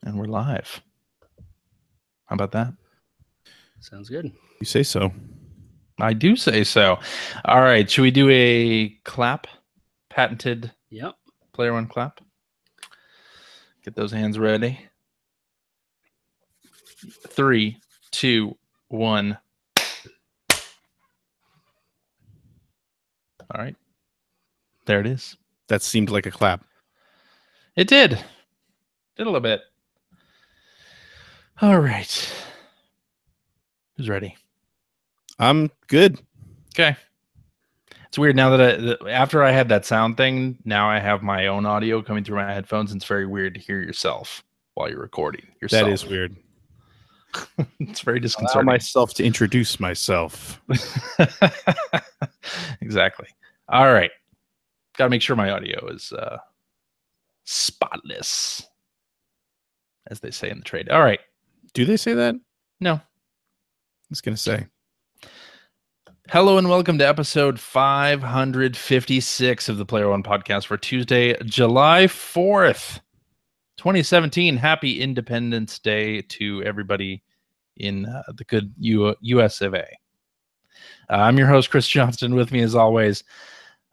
And we're live. How about that? Sounds good. You say so. I do say so. All right. Should we do a clap? Patented Player One clap? Get those hands ready. 3, 2, 1. All right. There it is. That seemed like a clap. It did. Did a little bit. All right. Who's ready? I'm good. Okay. It's weird now that after I had that sound thing, now I have my own audio coming through my headphones, and it's very weird to hear yourself while you're recording yourself. That is weird. It's very disconcerting. Allow myself to introduce myself. Exactly. All right. Got to make sure my audio is spotless, as they say in the trade. All right. Do they say that? No. I was going to say. Hello and welcome to episode 556 of the Player One podcast for Tuesday, July 4th, 2017. Happy Independence Day to everybody in the good US of A. I'm your host, Chris Johnston. With me, as always,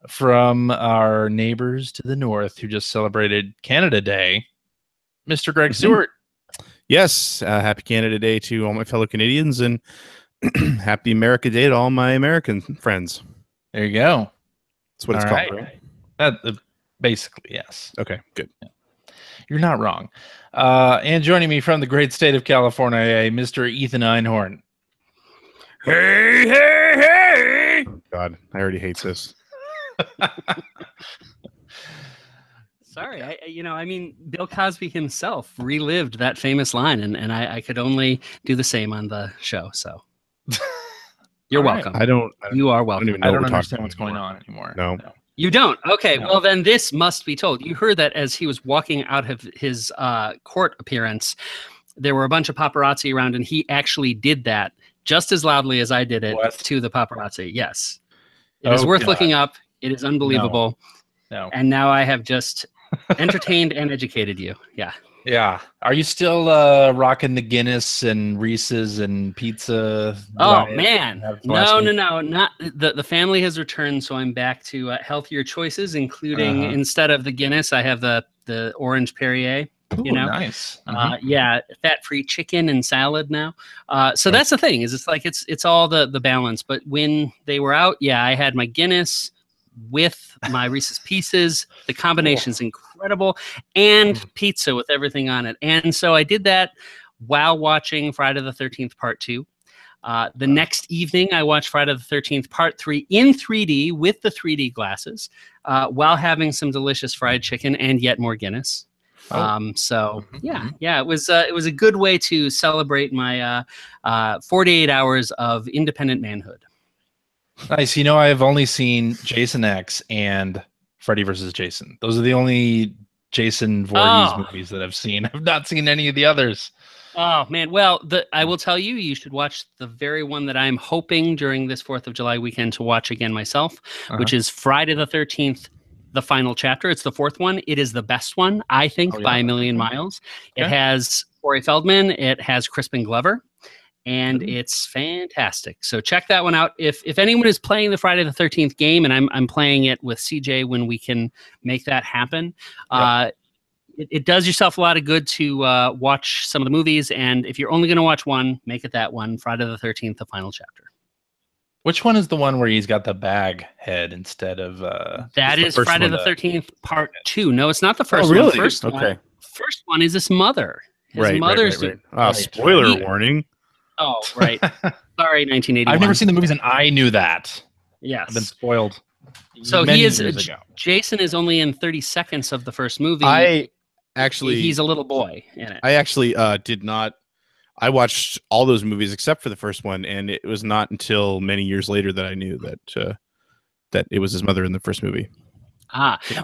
from our neighbors to the north who just celebrated Canada Day, Mr. Greg Stewart. Yes. Happy Canada Day to all my fellow Canadians, and happy America Day to all my American friends. There you go. That's what it's called, right? Basically, yes. Okay, good. Yeah. You're not wrong. And joining me from the great state of California, Mr. Ethan Einhorn. Hey, hey, hey! Oh, God, I already hate this. Sorry, Bill Cosby himself relived that famous line, and I could only do the same on the show. So you're welcome. You are welcome. I don't understand what's going on anymore. No. You don't? Okay, no. Well, then this must be told. You heard that as he was walking out of his court appearance, there were a bunch of paparazzi around, and he actually did that just as loudly as I did it to the paparazzi. Yes. It is worth looking up. It is unbelievable. No. And now I have just entertained and educated you. Yeah. Yeah. Are you still rocking the Guinness and Reese's and pizza? Oh, man. No. Not the family has returned, so I'm back to healthier choices, including instead of the Guinness, I have the orange Perrier. Ooh, nice. Yeah, fat-free chicken and salad now. So that's the thing, is it's all the balance. But when they were out, I had my Guinness with my Reese's Pieces. The combination's incredible, and pizza with everything on it. And so I did that while watching Friday the 13th Part 2. The next evening, I watched Friday the 13th Part 3 in 3D with the 3D glasses, while having some delicious fried chicken and yet more Guinness. It was a good way to celebrate my 48 hours of independent manhood. Nice. I've only seen Jason X and Freddy vs. Jason. Those are the only Jason Voorhees movies that I've seen. I've not seen any of the others. Oh, man. Well, I will tell you, you should watch the very one that I'm hoping during this 4th of July weekend to watch again myself, which is Friday the 13th, the final chapter. It's the 4th one. It is the best one, I think, by a million miles. It has Corey Feldman. It has Crispin Glover. And it's fantastic. So check that one out. If anyone is playing the Friday the 13th game, and I'm playing it with CJ when we can make that happen, it does yourself a lot of good to watch some of the movies. And if you're only going to watch one, make it that one, Friday the 13th, the final chapter. Which one is the one where he's got the bag head instead of... that is Friday the 13th, Part 2. No, it's not the first one. The first one. First one is his mother. His mother's... Right. Spoiler warning. Oh, right. Sorry, 1981. I've never seen the movies, and I knew that. Yes. I've been spoiled. So Jason is only in 30 seconds of the first movie. He's a little boy in it. I actually did not. I watched all those movies except for the first one, and it was not until many years later that I knew that it was his mother in the first movie.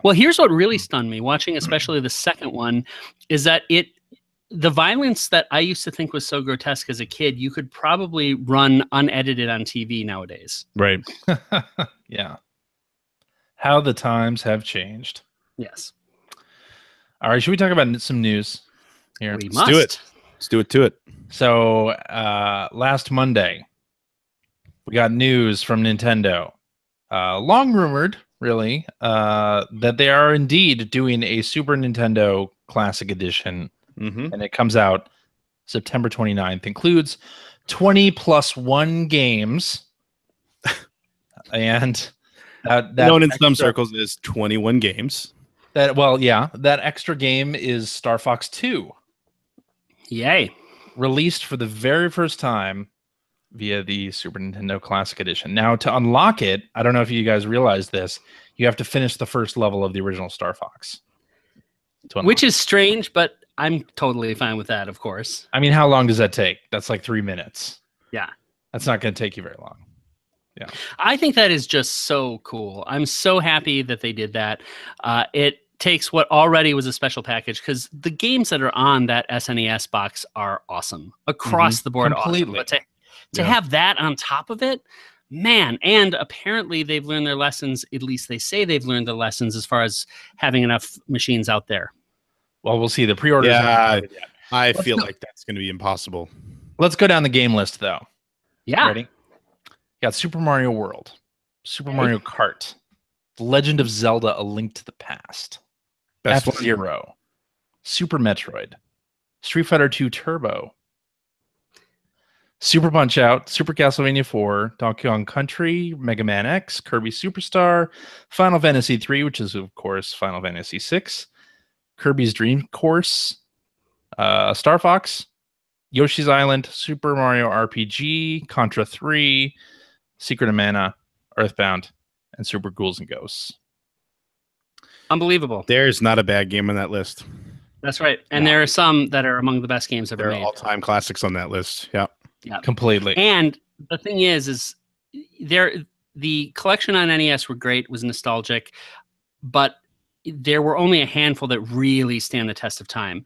Well, here's what really stunned me watching, especially the second one, is that the violence that I used to think was so grotesque as a kid, you could probably run unedited on TV nowadays. Right. Yeah. How the times have changed. Yes. All right. Should we talk about some news? Here. We Let's must. do it. Let's do it to it. So last Monday, we got news from Nintendo. Long rumored, really, that they are indeed doing a Super Nintendo Classic Edition. Mm-hmm. And it comes out September 29th. Includes 20 plus 1 games. And that known in extra, some circles as 21 games. That extra game is Star Fox 2. Yay. Released for the very first time via the Super Nintendo Classic Edition. Now, to unlock it, I don't know if you guys realize this, you have to finish the first level of the original Star Fox. Which is strange, but I'm totally fine with that, of course. I mean, how long does that take? That's like 3 minutes. Yeah. That's not going to take you very long. Yeah. I think that is just so cool. I'm so happy that they did that. It takes what already was a special package, because the games that are on that SNES box are awesome. Across the board, completely. Awesome. But to have that on top of it, man, and apparently they've learned their lessons. At least they say they've learned the lessons as far as having enough machines out there. Well, we'll see. The pre-orders. Yeah, I feel like that's going to be impossible. Let's go down the game list, though. Yeah. Ready? Got Super Mario World, Super Mario Kart, The Legend of Zelda: A Link to the Past, Best one. F-Zero, Super Metroid, Street Fighter 2 Turbo, Super Punch-Out, Super Castlevania 4, Donkey Kong Country, Mega Man X, Kirby Superstar, Final Fantasy 3, which is, of course, Final Fantasy 6, Kirby's Dream Course, Star Fox, Yoshi's Island, Super Mario RPG, Contra 3, Secret of Mana, Earthbound, and Super Ghouls and Ghosts. Unbelievable. There's not a bad game on that list. That's right. And there are some that are among the best games ever There are made. all-time classics on that list. Yeah. Yeah. Completely. And the thing is the collection on NES were great, was nostalgic, but there were only a handful that really stand the test of time.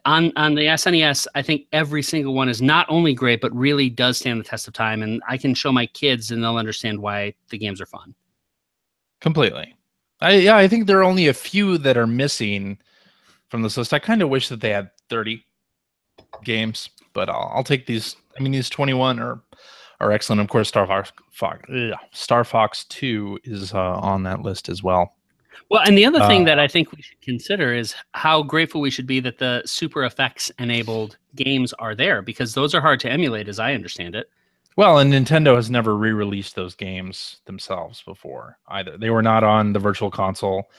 On the SNES, I think every single one is not only great, but really does stand the test of time. And I can show my kids and they'll understand why the games are fun. Completely. I think there are only a few that are missing from this list. I kind of wish that they had 30 games, but I'll take these. I mean, these 21 are excellent. Of course, Star Fox 2 is on that list as well. Well, and the other thing that I think we should consider is how grateful we should be that the Super Effects enabled games are there, because those are hard to emulate, as I understand it. Well, and Nintendo has never re-released those games themselves before either. They were not on the Virtual Console,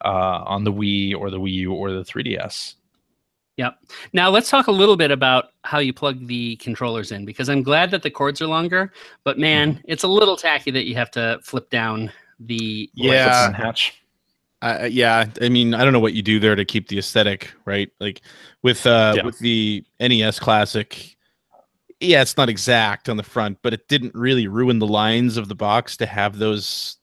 on the Wii or the Wii U or the 3DS. Yep. Now let's talk a little bit about how you plug the controllers in, because I'm glad that the cords are longer, but man, it's a little tacky that you have to flip down the hatch. Yeah, I mean, I don't know what you do there to keep the aesthetic, right? Like with the NES Classic, yeah, it's not exact on the front, but it didn't really ruin the lines of the box to have those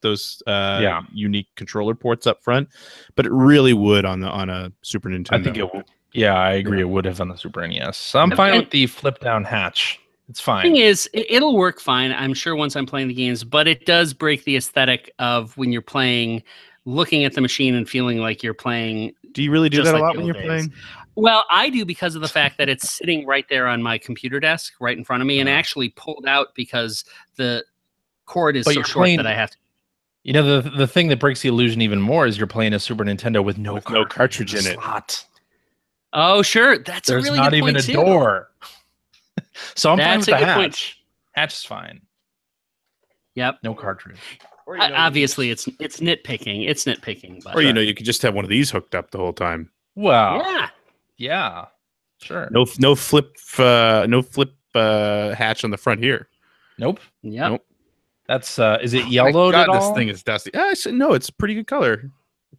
unique controller ports up front. But it really would on a Super Nintendo. I think it would. Yeah, I agree. It would have on the Super NES. So I'm fine with the flip down hatch. It's fine. The thing is, it'll work fine, I'm sure, once I'm playing the games, but it does break the aesthetic of when you're playing, looking at the machine and feeling like you're playing. Do you really do that like a lot when you're playing? Well, I do, because of the fact that it's sitting right there on my computer desk, right in front of me, and actually pulled out because the cord is so short that I have to. You know, the thing that breaks the illusion even more is you're playing a Super Nintendo with no cartridge in it. Slot. Oh, sure. That's There's a really not good even point a door. So I'm fine with the hatch. Point. Hatch is fine. Yep. No cartridge. Obviously, it's nitpicking. It's nitpicking. But, or you could just have one of these hooked up the whole time. Well, yeah, sure. No flip hatch on the front here. Nope. Yep. Nope. That's is it yellowed at all? This thing is dusty. No, it's a pretty good color.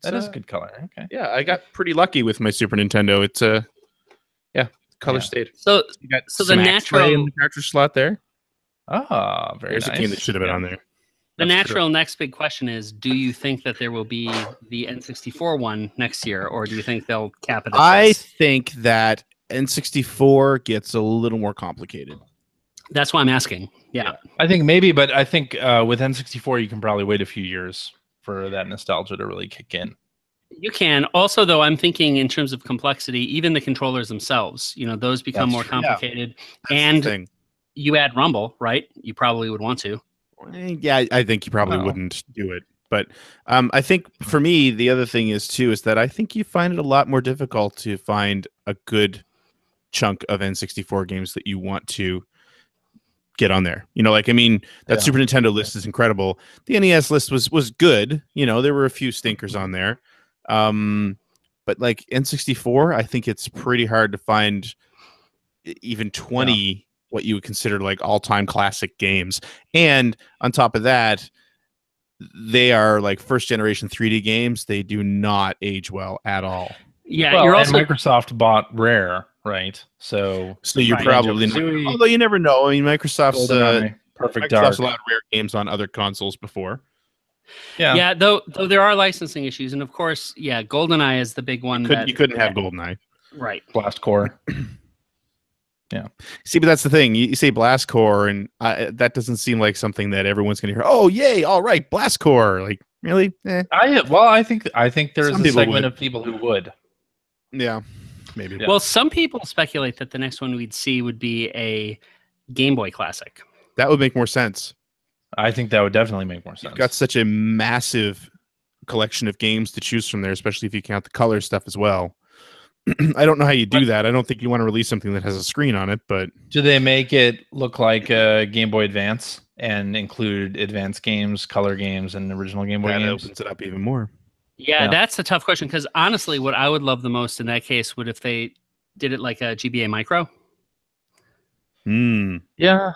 That is a good color. Okay. Yeah, I got pretty lucky with my Super Nintendo. It's color stayed. So you got the natural in the cartridge slot there. Ah, very There's nice. a game that should have been on there. The natural next big question is, do you think that there will be the N64 one next year, or do you think they'll cap it? I think that N64 gets a little more complicated. That's why I'm asking. Yeah. I think maybe, but I think with N64 you can probably wait a few years for that nostalgia to really kick in. You can. Also, though, I'm thinking in terms of complexity, even the controllers themselves, those become more complicated. And you add rumble, right? You probably would want to. Yeah, I think you probably wouldn't do it. But I think for me, the other thing is that I think you find it a lot more difficult to find a good chunk of N64 games that you want to get on there. That Super Nintendo list is incredible. The NES list was good. There were a few stinkers on there. But like N64, I think it's pretty hard to find even 20 what you would consider like all-time classic games. And on top of that, they are like first generation 3D games. They do not age well at all. Yeah, you're also Microsoft bought Rare, right? So you're probably not, although you never know. I mean, Microsoft's allowed Rare games on other consoles before. Yeah. Though there are licensing issues, and of course, GoldenEye is the big one. You couldn't have GoldenEye, right? Blast Core. Yeah. See, but that's the thing. You say Blast Core, and that doesn't seem like something that everyone's going to hear. Oh, yay! All right, Blast Core. Like, really? I think there is a segment of people who would. Yeah, maybe. Yeah. Well, some people speculate that the next one we'd see would be a Game Boy Classic. That would make more sense. I think that would definitely make more sense. You've got such a massive collection of games to choose from there, especially if you count the color stuff as well. I don't know how you do that. I don't think you want to release something that has a screen on it, but do they make it look like a Game Boy Advance and include advanced games, color games, and original Game Boy games? That opens it up even more. Yeah, that's a tough question because honestly, what I would love the most in that case would if they did it like a GBA Micro. Yeah,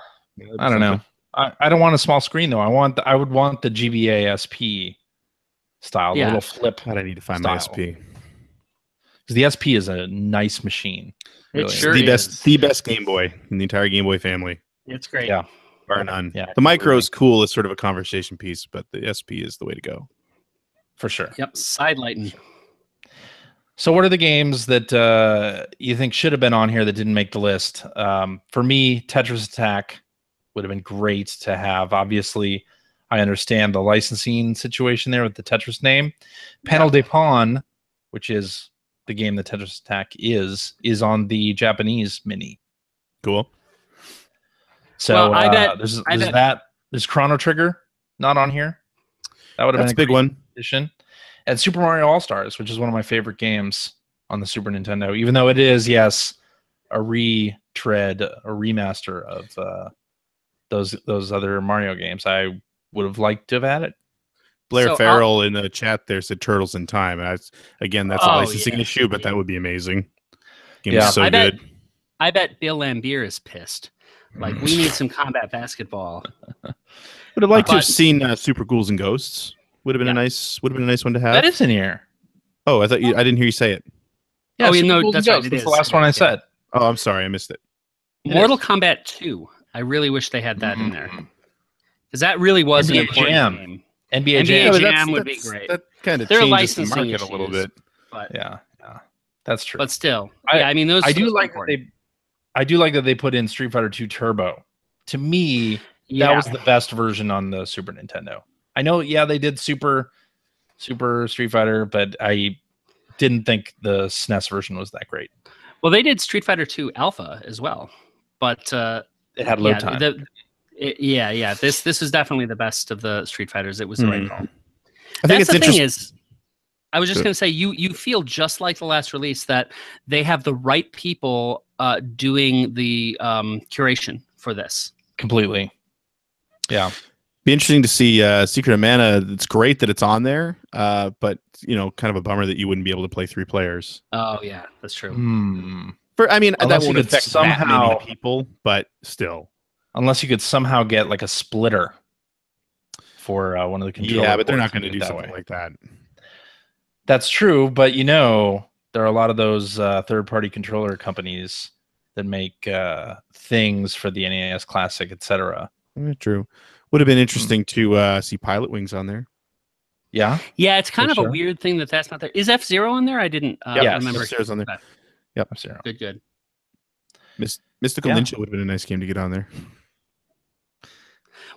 I don't know. I don't want a small screen though. I would want the GBA SP style, the little flip. I need to find my SP. Because the SP is a nice machine. Really. It sure is. The best Game Boy in the entire Game Boy family. It's great. Yeah. Bar none. Yeah, the Micro is cool as sort of a conversation piece, but the SP is the way to go. For sure. Yep. Side lighting. So what are the games that you think should have been on here that didn't make the list? For me, Tetris Attack would have been great to have. Obviously, I understand the licensing situation there with the Tetris name. Panel de Pon, which is the game that Tetris Attack is on the Japanese mini. Cool. So there's Chrono Trigger not on here. That would have been a big one. Addition. And Super Mario All-Stars, which is one of my favorite games on the Super Nintendo, even though it is, a retread, a remaster of those other Mario games. I would have liked to have had it. Blair Farrell in the chat there said Turtles in Time. That's a licensing issue, but that would be amazing. Game is so good. I bet Bill Lambier is pissed. Like, we need some combat basketball. Would have liked to have seen Super Ghouls and Ghosts. Would have been a nice one to have. That is in here. Oh, I didn't hear you say it. Yeah, that's right. That's the last one I said. Oh, I'm sorry, I missed it. Mortal Kombat 2. I really wish they had that in there. Because that really was an important game. NBA Jam would be great. That kind of changes the market a little bit. But, yeah, that's true. But still, those. I do like that they put in Street Fighter 2 Turbo. To me, that was the best version on the Super Nintendo. I know, they did Super Street Fighter, but I didn't think the SNES version was that great. Well, they did Street Fighter 2 Alpha as well, but it had load time. This is definitely the best of the Street Fighters. It was the right call. I think it's interesting. I was just going to say, you feel just like the last release that they have the right people doing the curation for this. Completely. Yeah. Be interesting to see Secret of Mana. It's great that it's on there, but kind of a bummer that you wouldn't be able to play 3 players. Oh yeah, that's true. That won't affect that many people, but still. Unless you could somehow get like a splitter for one of the controllers. Yeah, but they're not going to do something like that. That's true, but there are a lot of those third-party controller companies that make things for the NES Classic, etc. True. Would have been interesting to see Pilot Wings on there. Yeah. Yeah, it's kind of a weird thing that's not there. Is F-Zero on there? I didn't remember. F-Zero's on there. Yep. F-Zero. Good. Mystical Ninja would have been a nice game to get on there.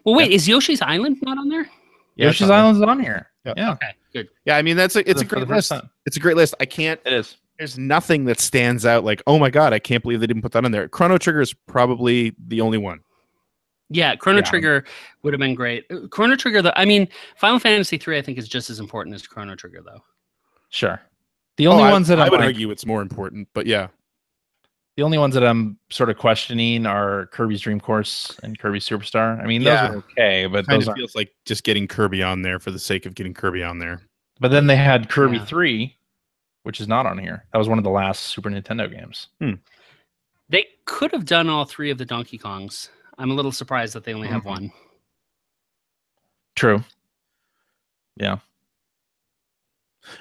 Well, wait, is Yoshi's Island not on there? Yoshi's Island's on here. Yeah. Okay, good. Yeah, I mean it's a great list. It's a great list. I can't. It is. There's nothing that stands out like, oh my god, I can't believe they didn't put that on there. Chrono Trigger is probably the only one. Yeah, Chrono Trigger would have been great. Chrono Trigger, though, I mean, Final Fantasy 3, I think, is just as important as Chrono Trigger, though. Sure. The only ones that I would argue it's more important, but yeah. The only ones that I'm sort of questioning are Kirby's Dream Course and Kirby Superstar. I mean, those are okay, but kind those of feels like just getting Kirby on there for the sake of getting Kirby on there. But then they had Kirby 3, which is not on here. That was one of the last Super Nintendo games. They could have done all 3 of the Donkey Kongs. I'm a little surprised that they only have one. True. Yeah.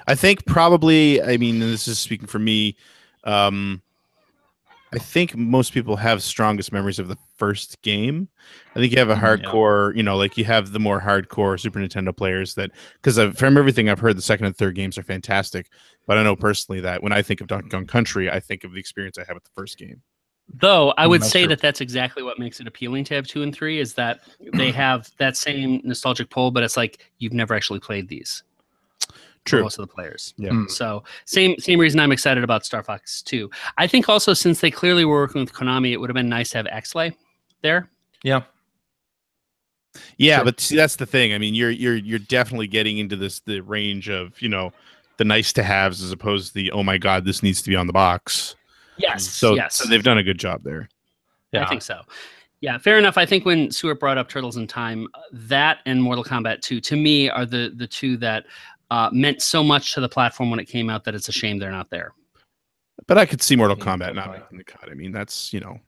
I think probably, I mean, this is speaking for me, I think most people have strongest memories of the first game. I think you have a hardcore, you know, like you have the more hardcore Super Nintendo players that, because from everything I've heard, the second and third games are fantastic. But I know personally that when I think of Donkey Kong Country, I think of the experience I had with the first game. Though I would say that that's exactly what makes it appealing to have 2 and 3 is that they have that same nostalgic pull, but it's like you've never actually played these. True. Most of the players. Yeah. So same reason I'm excited about Star Fox 2. I think also since they clearly were working with Konami, it would have been nice to have X-Lay there. Yeah. Yeah, but see, that's the thing. I mean, you're definitely getting into the range of, you know, the nice to haves as opposed to the, oh my god, this needs to be on the box. Yes. So they've done a good job there. Yeah. I think so. Yeah, fair enough. I think when Stuart brought up Turtles in Time, that and Mortal Kombat 2 to me are the 2 that meant so much to the platform when it came out that it's a shame they're not there. But I could see Mortal Kombat not making the cut. I mean, that's, you know,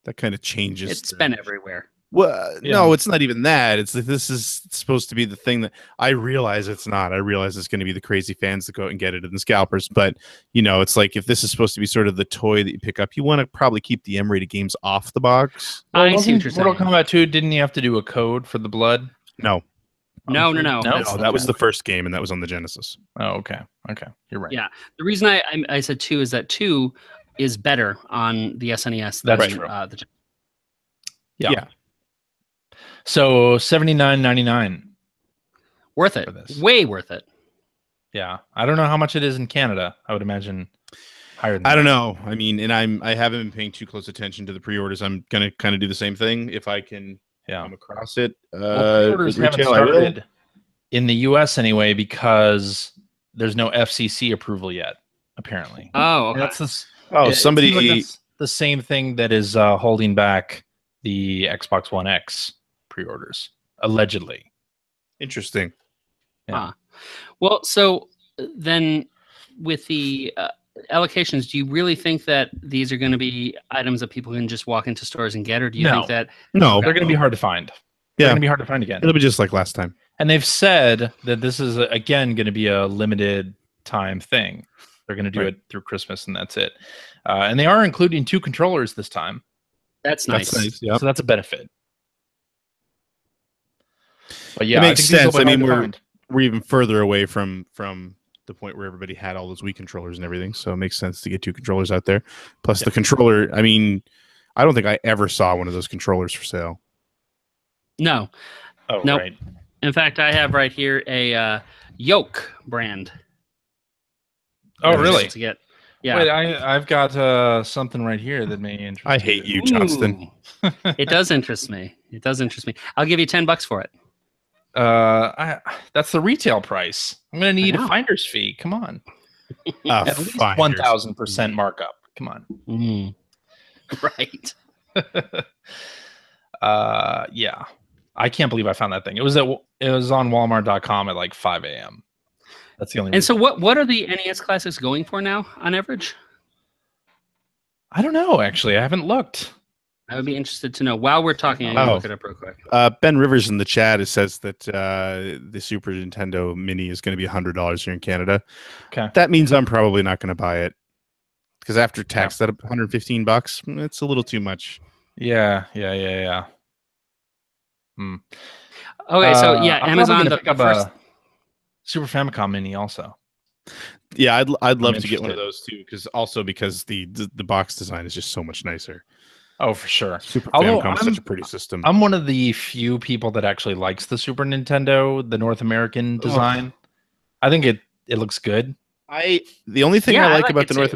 that kind of changes. It's been everywhere. Well, no, it's not even that. It's like this is supposed to be the thing that I realize it's not. I realize it's going to be the crazy fans that go out and get it and the scalpers. But, you know, it's like if this is supposed to be sort of the toy that you pick up, you want to probably keep the M-rated games off the box. Well, I see what you're saying. Mortal Kombat 2, didn't you have to do a code for the blood? No. No. That was the first game, and that was on the Genesis. Oh, okay. Okay. You're right. Yeah. The reason I said 2 is that 2 is better on the SNES than That's true. Yeah. So $79.99. Worth it. Way worth it. Yeah. I don't know how much it is in Canada. I would imagine higher than I don't know. I mean, and I haven't been paying too close attention to the pre-orders. I'm gonna kind of do the same thing if I can come across it. Pre-orders haven't started in the US anyway because there's no FCC approval yet, apparently. Oh, okay. That's somebody like that's the same thing that is holding back the Xbox One X pre-orders, allegedly. Interesting. Yeah. Well, so then with the allocations, do you really think that these are going to be items that people can just walk into stores and get, or do you think that they're going to be hard to find? They're going to be hard to find again. It'll be just like last time. And they've said that this is again going to be a limited time thing. They're going to do it through Christmas, and that's it. And they are including 2 controllers this time. That's nice. Yep. So that's a benefit. But yeah, it makes sense. I mean, we're even further away from the point where everybody had all those Wii controllers and everything, so it makes sense to get 2 controllers out there. Plus the controller. I mean, I don't think I ever saw one of those controllers for sale. No. Oh, nope. Right. In fact, I have right here a Yoke brand. Oh, really? To get. Yeah. Wait, I've got something right here that may interest I hate you, Justin. It does interest me. It does interest me. I'll give you $10 for it. That's the retail price. I'm going to need a finder's fee. Come on. At least 1,000% markup. Come on. Right. Yeah. I can't believe I found that thing. It was on Walmart.com at like 5 a.m. That's the only. And so, what are the NES classics going for now on average? I don't know. Actually, I haven't looked. I would be interested to know. While we're talking, I'm gonna look it up real quick. Ben Rivers in the chat says that the Super Nintendo Mini is going to be $100 here in Canada. Okay, that means I'm probably not going to buy it because after tax, that $115, it's a little too much. Yeah. Okay, so yeah, Amazon pick up a Super Famicom Mini also. Yeah, I'd love to get one of those too, because the box design is just so much nicer. Oh, for sure. Super Famicom is such a pretty system. I'm one of the few people that actually likes the Super Nintendo, the North American design. I think it looks good. The only thing I like about the too. North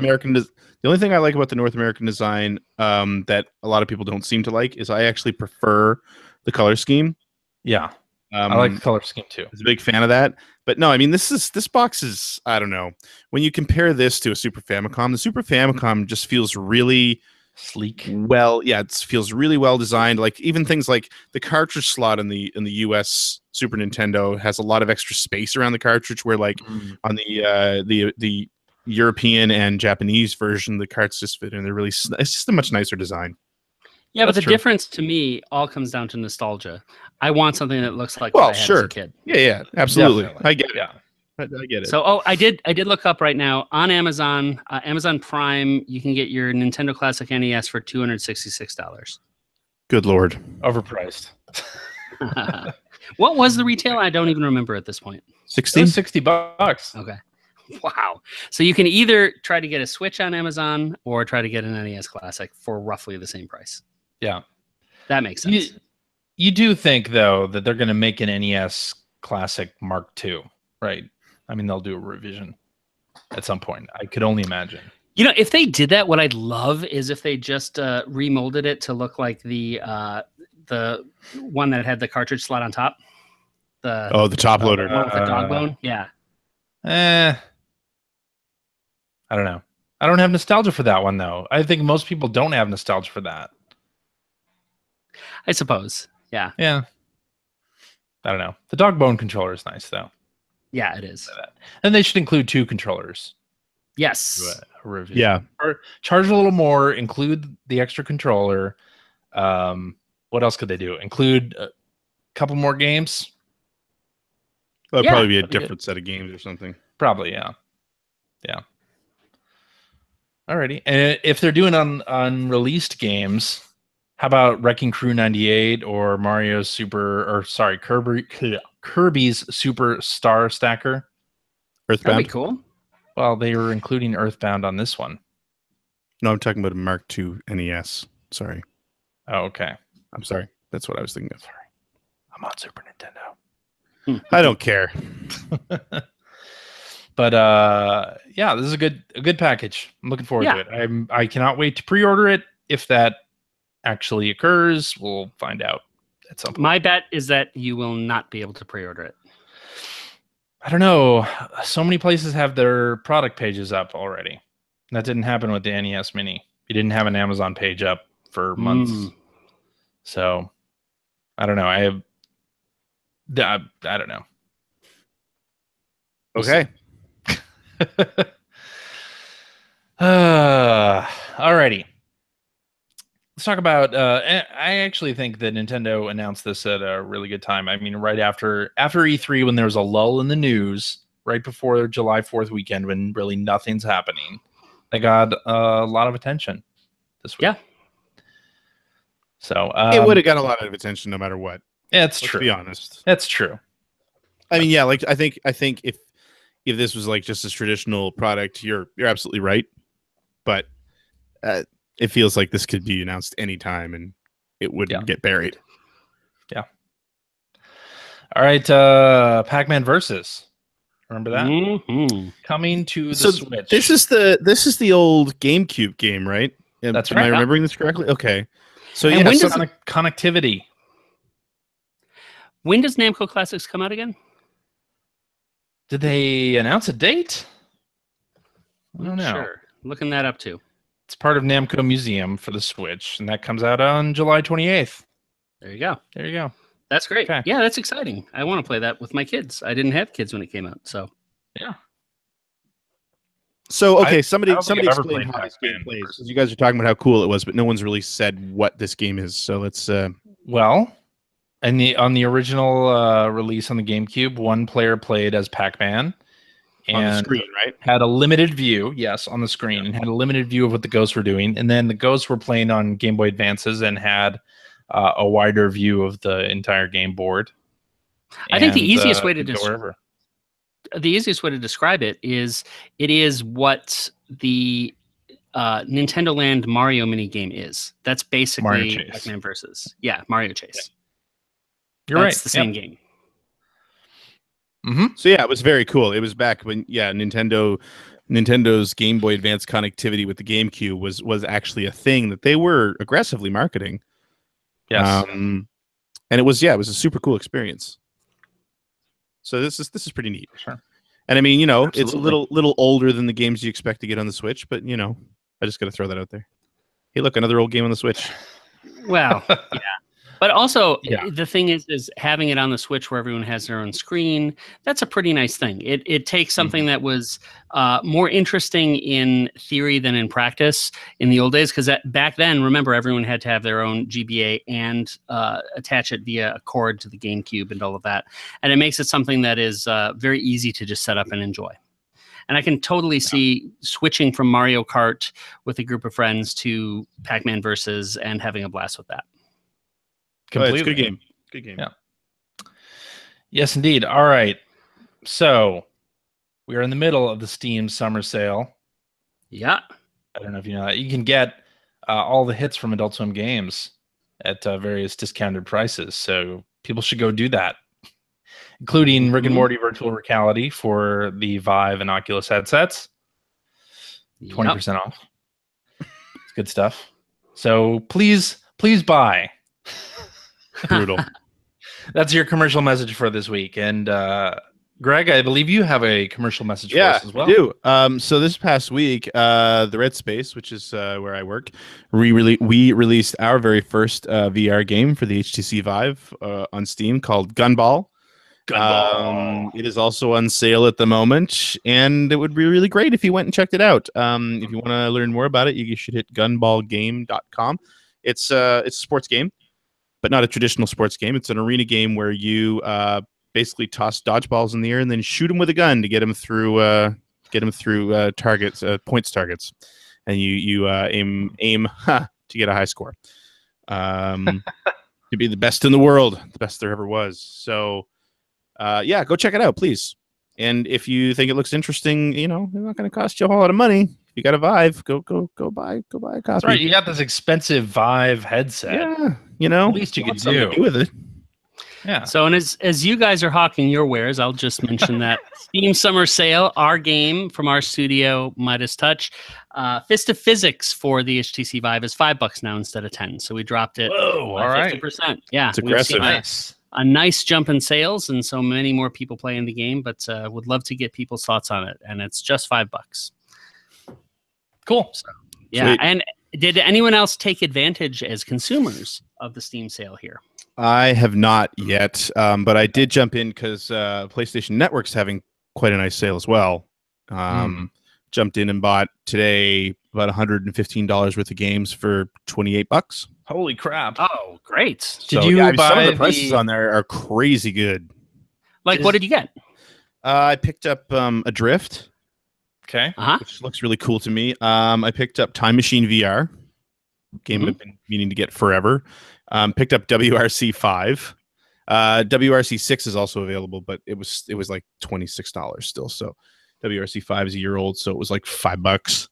American design that a lot of people don't seem to like is I actually prefer the color scheme. Yeah. I like the color scheme too. I was a big fan of that. But no, I mean this box is, I don't know. When you compare this to a Super Famicom, the Super Famicom just feels really sleek. Well, yeah, it feels really well designed. Like even things like the cartridge slot in the US Super Nintendo has a lot of extra space around the cartridge, where like on the European and Japanese version, the carts just fit in. They're really, it's just a much nicer design. Yeah, but the difference to me all comes down to nostalgia. I want something that looks like what I had as a kid. Yeah, absolutely. Definitely. I get it. Yeah. I get it. So, I did look up right now on Amazon, Amazon Prime. You can get your Nintendo Classic NES for $266. Good Lord, overpriced. What was the retail? I don't even remember at this point. $60. Okay. Wow. So you can either try to get a Switch on Amazon or try to get an NES Classic for roughly the same price. Yeah, that makes sense. You do think though that they're going to make an NES Classic Mark II, right? I mean, they'll do a revision at some point. I could only imagine. You know, if they did that, what I'd love is if they just remolded it to look like the one that had the cartridge slot on top. The top loader. One with the dog bone. Yeah. I don't know. I don't have nostalgia for that one though. I think most people don't have nostalgia for that. I suppose. Yeah. Yeah. I don't know. The dog bone controller is nice though. Yeah, it is. And they should include 2 controllers. Yes. Yeah. Or charge a little more, include the extra controller. What else could they do? Include a couple more games? That'd probably be a different set of games or something. Probably, yeah. Yeah. Alrighty. And if they're doing unreleased games, how about Wrecking Crew 98 or Kirby's Super Star Stacker? Earthbound? That'd be cool. Well, they were including Earthbound on this one. No, I'm talking about a Mark II NES. Sorry. Oh, okay. I'm sorry. That's what I was thinking of. Sorry. I'm on Super Nintendo. I don't care. But yeah, this is a good package. I'm looking forward to it. I cannot wait to pre-order it. If that actually occurs, we'll find out at some point. My bet is that you will not be able to pre-order it. I don't know. So many places have their product pages up already. That didn't happen with the NES Mini. You didn't have an Amazon page up for months. So I don't know. I don't know. Okay. Alrighty. Let's talk about. I actually think that Nintendo announced this at a really good time. I mean, right after E3, when there was a lull in the news, right before July 4th weekend, when really nothing's happening, they got a lot of attention this week. Yeah. So it would have got a lot of attention no matter what. Yeah, it's true. To be honest, that's true. I mean, yeah, like I think if this was like just a traditional product, you're absolutely right, but it feels like this could be announced anytime and it wouldn't get buried. Yeah. All right, Pac-Man Versus. Remember that? Coming to the Switch. This is the old GameCube game, right? That's right. Am I remembering this correctly? Okay. So and when does connectivity? When does Namco Classics come out again? Did they announce a date? I don't know. Sure. Looking that up too. It's part of Namco Museum for the Switch, and that comes out on July 28th. There you go. There you go. That's great. Okay. Yeah, that's exciting. I want to play that with my kids. I didn't have kids when it came out, so yeah. So okay, somebody explain how this game plays. You guys are talking about how cool it was, but no one's really said what this game is. So let's. Well, on the original release on the GameCube, one player played as Pac-Man. And on the screen, right? Had a limited view, yes, on the screen, and had a limited view of what the ghosts were doing. And then the ghosts were playing on Game Boy Advances and had a wider view of the entire game board. I think the easiest way to describe it is what the Nintendo Land Mario mini game is. That's basically Pac-Man Versus. Yeah, Mario Chase. You're right. It's the same game. So yeah, it was very cool. It was back when Nintendo's Game Boy Advance connectivity with the GameCube was actually a thing that they were aggressively marketing. Yes. And it was a super cool experience. So this is pretty neat. Sure. And I mean, Absolutely. it's a little older than the games you expect to get on the Switch, but I just got to throw that out there. Hey, look, another old game on the Switch. Well, yeah. But also, the thing is having it on the Switch where everyone has their own screen, that's a pretty nice thing. It takes something that was more interesting in theory than in practice in the old days, because back then, remember, everyone had to have their own GBA and attach it via a cord to the GameCube and all of that. And it makes it something that is very easy to just set up and enjoy. And I can totally see switching from Mario Kart with a group of friends to Pac-Man Versus and having a blast with that. Completely. It's a good game. Good game. Yeah. Yes, indeed. All right. So we are in the middle of the Steam summer sale. Yeah. I don't know if you know that. You can get all the hits from Adult Swim games at various discounted prices. So people should go do that, including Rick and Morty Virtual Reality for the Vive and Oculus headsets. 20% off. It's good stuff. So please buy. Brutal. That's your commercial message for this week. And Greg, I believe you have a commercial message for us as well. I do. So this past week, the Red Space, which is where I work, we released our very first VR game for the HTC Vive on Steam called Gunball. It is also on sale at the moment, and it would be really great if you went and checked it out. If you want to learn more about it, you should hit gunballgame.com. It's a sports game, but not a traditional sports game. It's an arena game where you basically toss dodgeballs in the air and then shoot them with a gun to get them through targets, points targets, and you aim to get a high score. To be the best in the world, the best there ever was. So, go check it out, please. And if you think it looks interesting, it's not going to cost you a whole lot of money. If you got a Vive, go buy a copy. That's right. You got this expensive Vive headset. Yeah, at least you could do with it. Yeah. So, and as you guys are hawking your wares, I'll just mention that Steam Summer Sale, our game from our studio, Midas Touch, Fist of Physics for the HTC Vive is $5 now instead of 10. So we dropped it. Whoa! All right. 50%. Yeah, it's aggressive. Nice. A nice jump in sales, and so many more people playing the game. But would love to get people's thoughts on it, and it's just $5. Cool. So, yeah. Sweet. And did anyone else take advantage as consumers of the Steam sale here? I have not yet, but I did jump in because PlayStation Network's having quite a nice sale as well. Jumped in and bought today about $115 worth of games for $28. Holy crap! Oh, great! Did you buy some of the prices on there are crazy good. Like, what did you get? I picked up Adrift. Okay. Which looks really cool to me. I picked up Time Machine VR, game I've been meaning to get forever. Picked up WRC 5. WRC 6 is also available, but it was like $26 still. So WRC 5 is a year old, so it was like $5.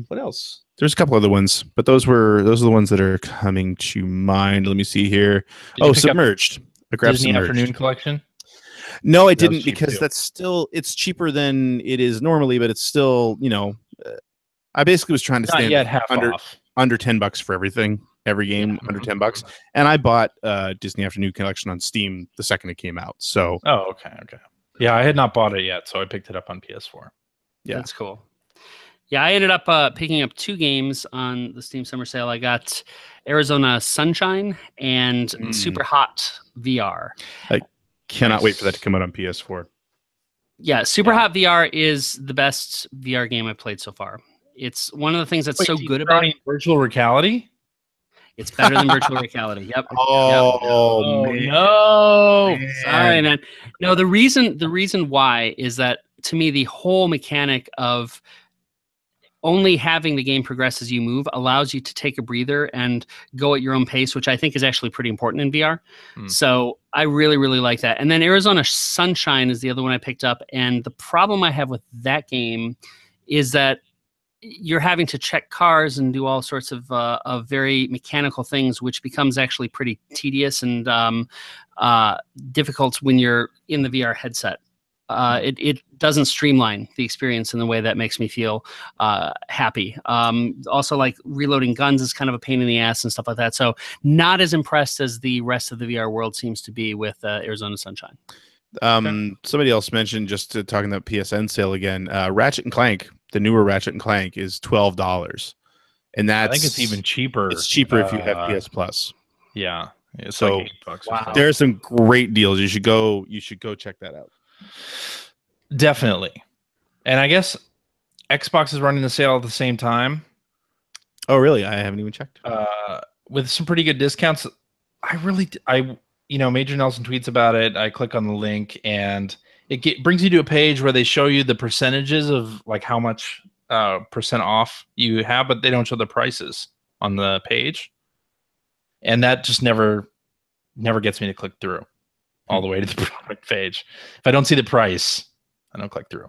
What else? There's a couple other ones, but those are the ones that are coming to mind. Let me see here. Submerged. I grabbed Disney Submerged. Afternoon Collection. No, I didn't, because it's cheaper than it is normally, but it's still, I basically was trying to stand under $10 for everything, every game under $10. And I bought Disney Afternoon Collection on Steam the second it came out. So okay. Yeah, I had not bought it yet, so I picked it up on PS4. Yeah, that's cool. Yeah, I ended up picking up 2 games on the Steam Summer Sale. I got Arizona Sunshine and Super Hot VR. I cannot wait for that to come out on PS4. Yeah, Super Hot VR is the best VR game I've played so far. It's one of the things that's so good about it. Virtual reality? It's better than virtual reality. Yep. No. Sorry, man. No, the reason why is that, to me, the whole mechanic of only having the game progress as you move allows you to take a breather and go at your own pace, which I think is actually pretty important in VR. So I really, really like that. And then Arizona Sunshine is the other one I picked up. And the problem I have with that game is that you're having to check cars and do all sorts of very mechanical things, which becomes actually pretty tedious and difficult when you're in the VR headset. It doesn't streamline the experience in the way that makes me feel happy. Also, like reloading guns is kind of a pain in the ass and stuff like that. So not as impressed as the rest of the VR world seems to be with Arizona Sunshine. Somebody else mentioned, just talking about PSN sale again, Ratchet and Clank, the newer Ratchet and Clank is $12, and that's, I think it's even cheaper. It's cheaper if you have PS Plus. Yeah, it's so like $8. Wow. There are some great deals. You should go check that out. Definitely. And I guess Xbox is running the sale at the same time. Oh, really? I haven't even checked. With some pretty good discounts. Major Nelson tweets about it. I click on the link, and it brings you to a page where they show you the percentages of like how much percent off you have, but they don't show the prices on the page. And that just never gets me to click through all the way to the product page. If I don't see the price, I don't click through.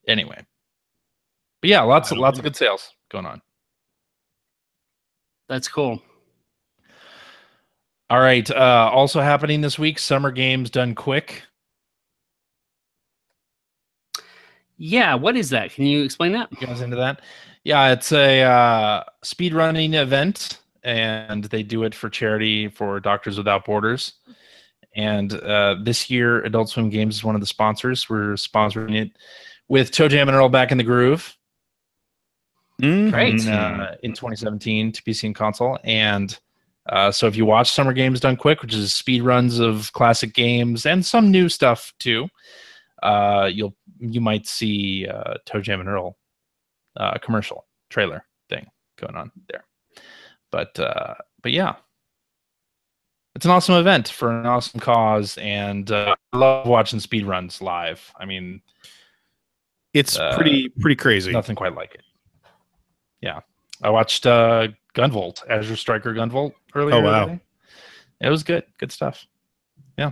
Anyway. But yeah, lots of good sales going on. That's cool. All right. Also happening this week, Summer Games Done Quick. Yeah, what is that? Can you explain that? You guys into that? Yeah, it's a speedrunning event, and they do it for charity for Doctors Without Borders. And this year, Adult Swim Games is one of the sponsors. We're sponsoring it with Toe Jam and Earl Back in the Groove. Great. In 2017 to PC and console. And so if you watch Summer Games Done Quick, which is speed runs of classic games and some new stuff too, you might see Toe Jam and Earl commercial trailer thing going on there. But yeah, it's an awesome event for an awesome cause, and I love watching speed runs live. I mean, it's pretty crazy. Nothing quite like it. Yeah, I watched Gunvolt, Azure Striker Gunvolt earlier. Oh wow, today. It was good stuff. Yeah,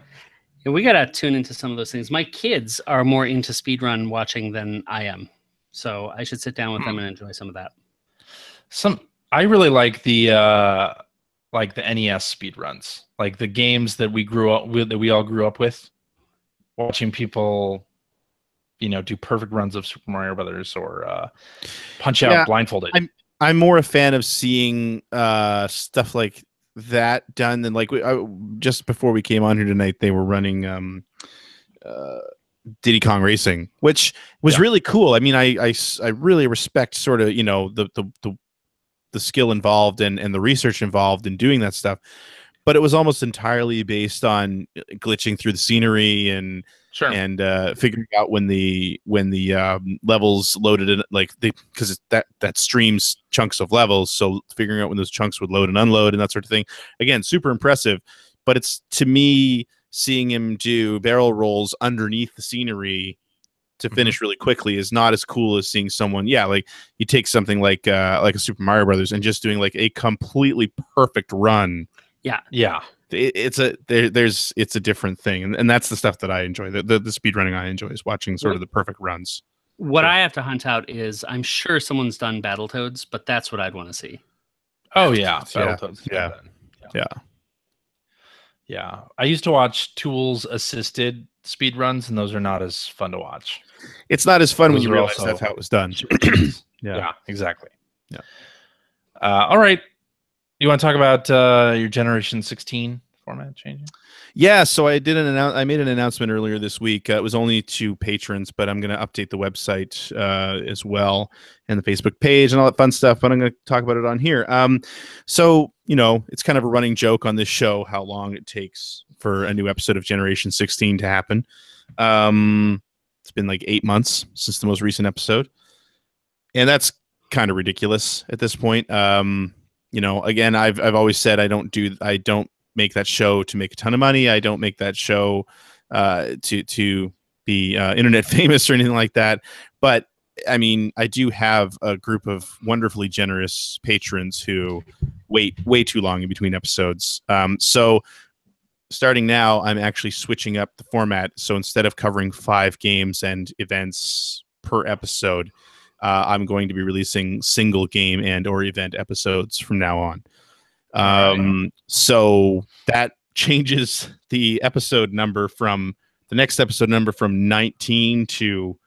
we gotta tune into some of those things. My kids are more into speedrun watching than I am, so I should sit down with them and enjoy some of that. I really like the NES speedruns, like the games that we grew up with, that we all grew up with, watching people, do perfect runs of Super Mario Brothers or Punch Out blindfolded. I'm more a fan of seeing stuff like that done than like just before we came on here tonight, they were running Diddy Kong Racing, which was really cool. I mean, I really respect sort of the skill involved and the research involved in doing that stuff, but it was almost entirely based on glitching through the scenery and figuring out when the levels loaded in, like because that streams chunks of levels, so figuring out when those chunks would load and unload and that sort of thing. Again, super impressive, but it's, to me, seeing him do barrel rolls underneath the scenery to finish really quickly is not as cool as seeing someone, like you take something like a Super Mario Brothers and just doing like a completely perfect run. Yeah. It's a different thing, and that's the stuff that I enjoy. The speed running I enjoy is watching sort of the perfect runs. What I have to hunt out is, I'm sure someone's done Battletoads, but that's what I'd want to see. Oh yeah, Battletoads. Yeah. I used to watch Tools assisted speed runs, and those are not as fun to watch. It's not as fun when you realize that's how it was done. Yeah, exactly. Yeah. All right. You want to talk about your Generation 16 format changing? Yeah, so I made an announcement earlier this week. It was only to patrons, but I'm going to update the website as well, and the Facebook page and all that fun stuff, but I'm going to talk about it on here. So, it's kind of a running joke on this show how long it takes for a new episode of Generation 16 to happen. It's been like 8 months since the most recent episode, and that's kind of ridiculous at this point. Again, I've always said I don't make that show to make a ton of money. I don't make that show to be internet famous or anything like that. But I mean, I do have a group of wonderfully generous patrons who wait way too long in between episodes. So starting now, I'm actually switching up the format. So instead of covering 5 games and events per episode, I'm going to be releasing single game and or event episodes from now on. So that changes the episode number from the next episode number from 19 to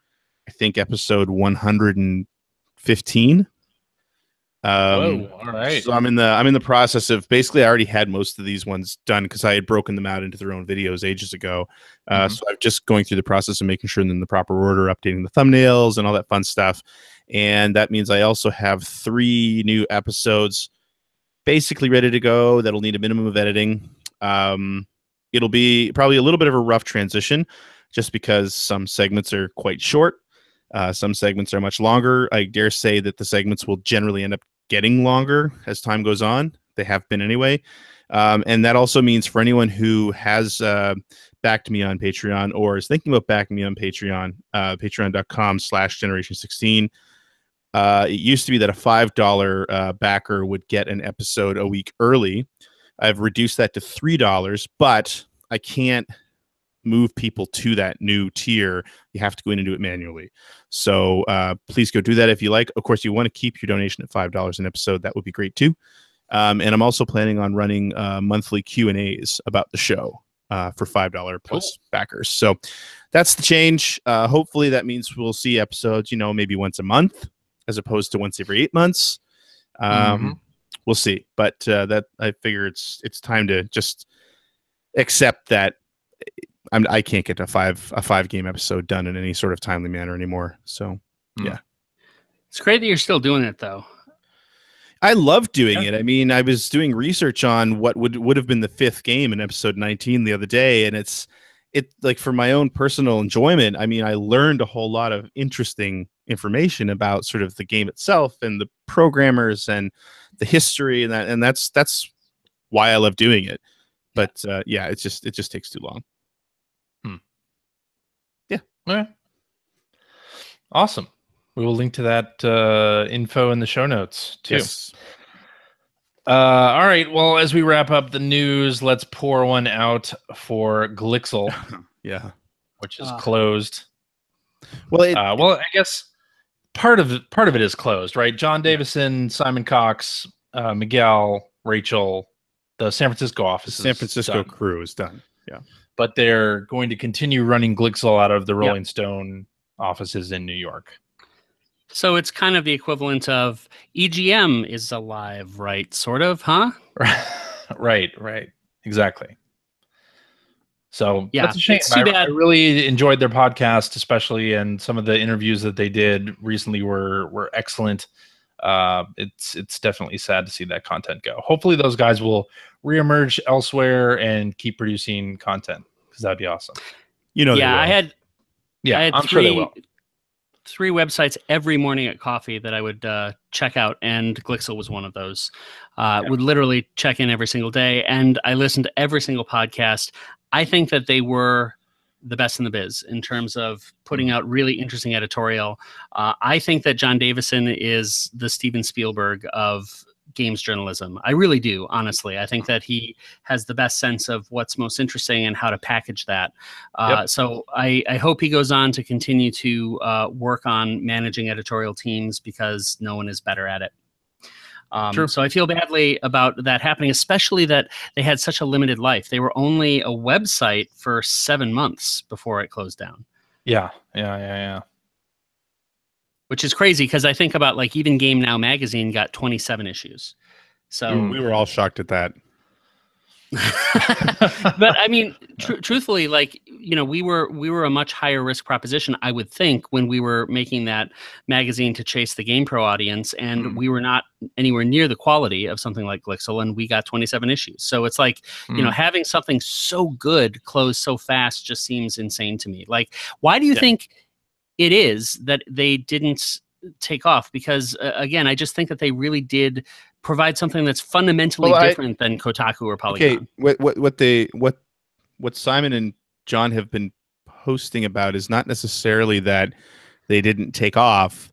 I think episode 115. Whoa! All right. So I'm in the process of basically I already had most of these ones done because I had broken them out into their own videos ages ago. So I'm just going through the process of making sure they're in the proper order, updating the thumbnails and all that fun stuff. And that means I also have 3 new episodes basically ready to go that'll need a minimum of editing. It'll be probably a little bit of a rough transition just because some segments are quite short. Some segments are much longer. I dare say that the segments will generally end up getting longer as time goes on. They have been anyway. And that also means for anyone who has backed me on Patreon or is thinking about backing me on Patreon, patreon.com/generation16. It used to be that a $5 backer would get an episode a week early. I've reduced that to $3, but I can't move people to that new tier. You have to go in and do it manually. So please go do that if you like. Of course, you want to keep your donation at $5 an episode. That would be great too. And I'm also planning on running monthly Q&As about the show for $5 plus backers. So that's the change. Hopefully that means we'll see episodes, maybe once a month as opposed to once every 8 months. We'll see. But that I figure it's time to just accept that I can't get a five game episode done in any sort of timely manner anymore. So yeah, it's great that you're still doing it though. I love doing it. I mean, I was doing research on what would have been the 5th game in episode 19 the other day, and it like for my own personal enjoyment. I mean, I learned a whole lot of interesting information about sort of the game itself and the programmers and the history and that's why I love doing it. But yeah, it just takes too long. Yeah. All right. Awesome. We will link to that info in the show notes too. Yes. All right. Well, as we wrap up the news, let's pour one out for Glixel. Yeah. Which is closed. Well, I guess part of it is closed, right? John Davison, Simon Cox, Miguel, Rachel, the San Francisco office. San Francisco crew is done. Yeah. But they're going to continue running Glixel out of the Rolling Stone offices in New York. So it's kind of the equivalent of EGM is alive, right? Sort of, huh? Right. Exactly. So yeah, that's a shame. I really enjoyed their podcast, especially, and some of the interviews that they did recently were excellent. It's definitely sad to see that content go. Hopefully those guys reemerge elsewhere and keep producing content, because that'd be awesome. I had I'm sure they will. 3 websites every morning at coffee that I would check out, and Glixel was one of those. Would literally check in every single day, and I listened to every single podcast. I think that they were the best in the biz in terms of putting out really interesting editorial. I think that John Davison is the Steven Spielberg of games journalism. I really do, honestly. I think that he has the best sense of what's most interesting and how to package that. So I hope he goes on to continue to work on managing editorial teams, because no one is better at it. So I feel badly about that happening, especially that they had such a limited life. They were only a website for 7 months before it closed down. Yeah. Which is crazy, because I think about like even Game Now magazine got 27 issues. So we were all shocked at that. But I mean, truthfully, like, we were a much higher risk proposition, I would think, when we were making that magazine to chase the Game Pro audience, and we were not anywhere near the quality of something like Glixel, and we got 27 issues. So it's like, having something so good close so fast just seems insane to me. Like, why do you think it is that they didn't take off? Because again, I just think that they really did provide something that's fundamentally different than Kotaku or Polygon. Okay, what Simon and John have been posting about is not necessarily that they didn't take off.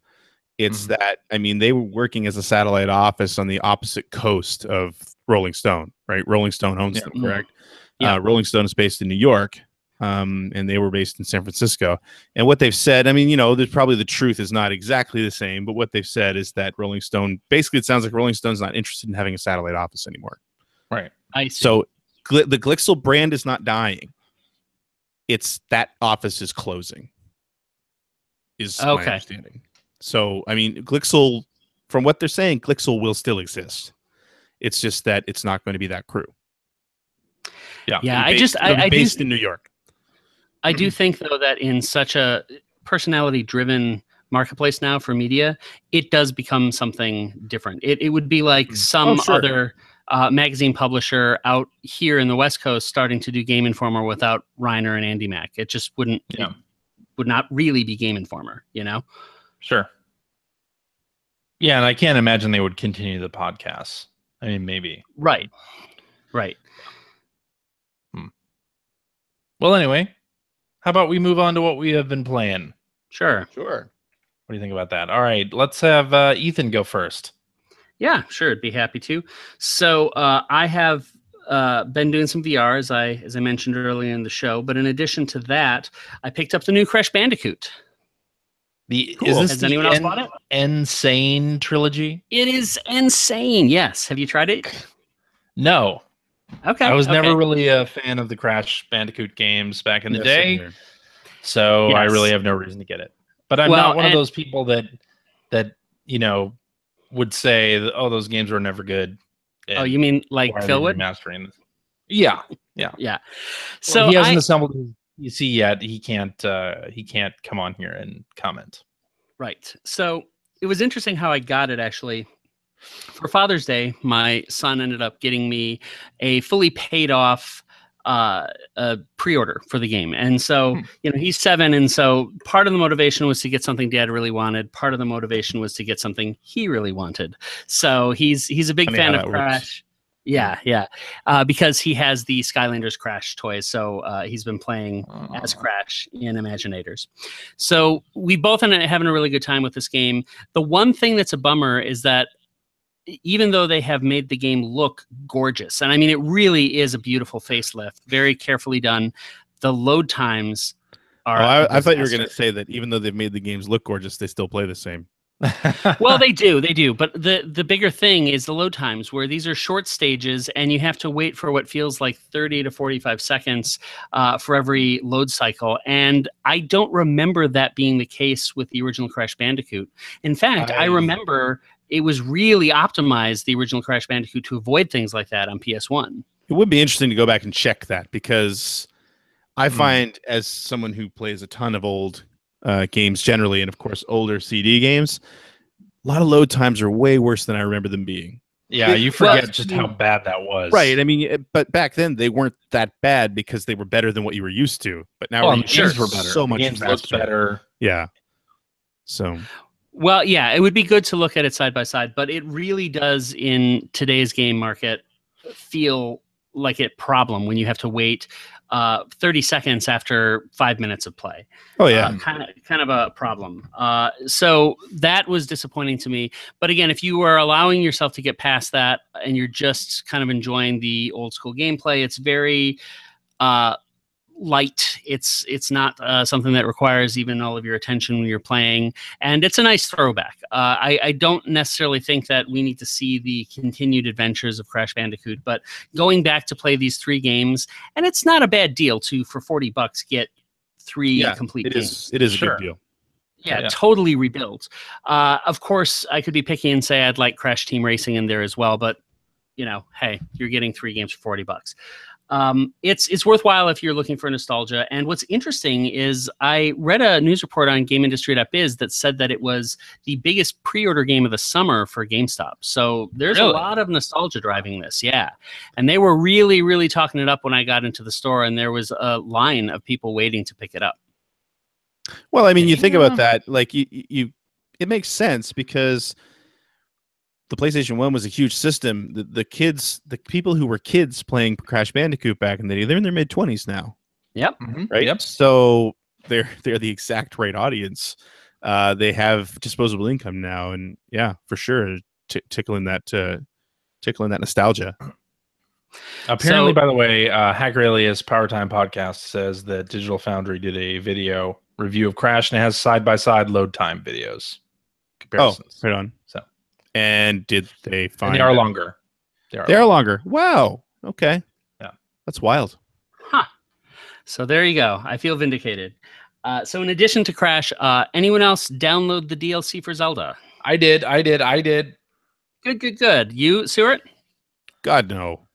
It's that, I mean, they were working as a satellite office on the opposite coast of Rolling Stone, right? Rolling Stone owns them, correct? Yeah. Rolling Stone is based in New York. and they were based in San Francisco. And what they've said, I mean, you know, there's probably the truth is not exactly the same, but what they've said is that Rolling Stone, basically it sounds like Rolling Stone's not interested in having a satellite office anymore. Right. I see. So the Glixel brand is not dying. It's that office is closing. Is my understanding. So, I mean, Glixel, from what they're saying, Glixel will still exist. It's just that it's not going to be that crew. Yeah. I based in New York. I do think though that in such a personality-driven marketplace now for media, it does become something different. It would be like some other magazine publisher out here in the West Coast starting to do Game Informer without Reiner and Andy Mack. It just wouldn't. It would not really be Game Informer, you know? Sure. Yeah, and I can't imagine they would continue the podcasts. I mean, maybe. Right. Well, anyway, how about we move on to what we have been playing? Sure. What do you think about that? All right, let's have Ethan go first. Yeah, sure. I'd be happy to. So I have been doing some VR, as I mentioned earlier in the show. But in addition to that, I picked up the new Crash Bandicoot. Is this Has anyone else bought it? Insane trilogy? It is insane. Yes. Have you tried it? No. Okay. I was never really a fan of the Crash Bandicoot games back in the day, so I really have no reason to get it. But I'm not one of those people that you know would say, "Oh, those games were never good." Oh, you mean like Phil would? Remastering this. Yeah. So he hasn't assembled his PC yet. He can't come on here and comment. Right. So it was interesting how I got it actually. For Father's Day, my son ended up getting me a fully paid off pre-order for the game. And so, you know, he's 7. And so part of the motivation was to get something Dad really wanted. Part of the motivation was to get something he really wanted. So he's a big fan of Crash. Yeah. Because he has the Skylanders Crash toys. So he's been playing as Crash in Imaginators. So we both ended up having a really good time with this game. The one thing that's a bummer is that even though they have made the game look gorgeous, and I mean, it really is a beautiful facelift, very carefully done, the load times are... I thought you were going to say that even though they've made the games look gorgeous, they still play the same. Well, they do. But the bigger thing is the load times, where these are short stages and you have to wait for what feels like 30 to 45 seconds for every load cycle. And I don't remember that being the case with the original Crash Bandicoot. In fact, I remember it was really optimized, the original Crash Bandicoot, to avoid things like that on PS1. It would be interesting to go back and check that, because I find, as someone who plays a ton of old games generally, and of course older CD games, a lot of load times are way worse than I remember them being. Yeah, you forget just how bad that was. Right. I mean, but back then they weren't that bad because they were better than what you were used to. But now the games were better. So much games looked better. Yeah. So... Well, yeah, it would be good to look at it side by side, but it really does in today's game market feel like a problem when you have to wait 30 seconds after 5 minutes of play. Oh yeah, kind of a problem. So that was disappointing to me. But again, if you are allowing yourself to get past that and you're just kind of enjoying the old school gameplay, it's very light. It's not something that requires even all of your attention when you're playing, and it's a nice throwback. I don't necessarily think that we need to see the continued adventures of Crash Bandicoot, but going back to play these 3 games, and it's not a bad deal to, for $40, get 3 complete games. It is a good deal. Yeah, totally rebuilt. Of course, I could be picky and say I'd like Crash Team Racing in there as well, but you know, hey, you're getting 3 games for $40. It's worthwhile if you're looking for nostalgia. And what's interesting is I read a news report on GameIndustry.biz that said that it was the biggest pre-order game of the summer for GameStop. So there's a lot of nostalgia driving this. Yeah. And they were really, really talking it up when I got into the store, and there was a line of people waiting to pick it up. Well, I mean, you think about that, like it makes sense, because the PlayStation 1 was a huge system. The people who were kids playing Crash Bandicoot back in the day, they're in their mid-20s now. Yep. Right? Yep. So they're the exact right audience. They have disposable income now, and yeah, for sure, tickling that nostalgia. Apparently, by the way, Hacker Alias Power Time Podcast says that Digital Foundry did a video review of Crash, and it has side-by-side load time videos comparisons. Oh, right on. So, and did they find... And they are longer. They are longer. Wow. Okay. Yeah. That's wild. Huh. So there you go. I feel vindicated. So in addition to Crash, anyone else download the DLC for Zelda? I did. Good. You, Stuart? God, no.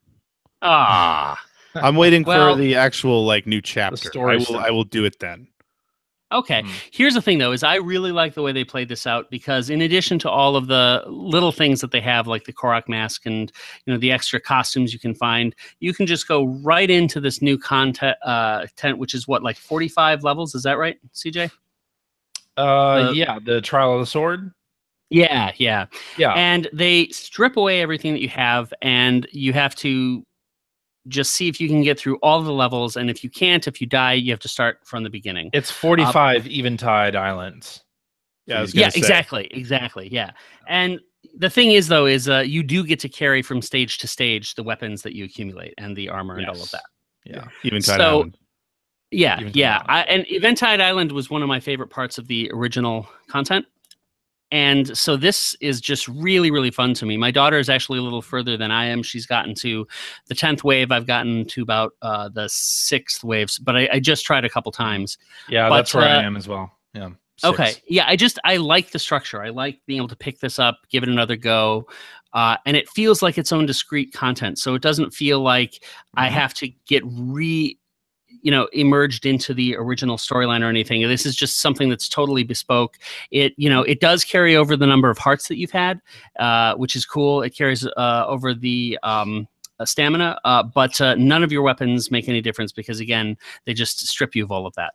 Ah. I'm waiting for the actual new chapter. Story I will do it then. Okay. Here's the thing, though, is I really like the way they played this out, because in addition to all of the little things that they have, like the Korok mask and the extra costumes you can find, you can just go right into this new content, which is what, like 45 levels? Is that right, CJ? Yeah, the Trial of the Sword. Yeah. Yeah. And they strip away everything that you have, and you have to just see if you can get through all the levels. And if you can't, if you die, you have to start from the beginning. It's 45 Eventide Islands. Yeah, exactly. Yeah. And the thing is, though, is you do get to carry from stage to stage the weapons that you accumulate and the armor and all of that. Yeah. Eventide Island. Yeah. And Eventide Island was one of my favorite parts of the original content. And so this is just really, really fun to me. My daughter is actually a little further than I am. She's gotten to the 10th wave. I've gotten to about the 6th waves, but I just tried a couple times. Yeah, but, that's where I am as well. Yeah. 6. Okay. Yeah, I like the structure. I like being able to pick this up, give it another go. And it feels like its own discrete content. So it doesn't feel like I have to get emerged into the original storyline or anything. This is just something that's totally bespoke. It does carry over the number of hearts that you've had, which is cool. It carries over the stamina, but none of your weapons make any difference because, again, they just strip you of all of that.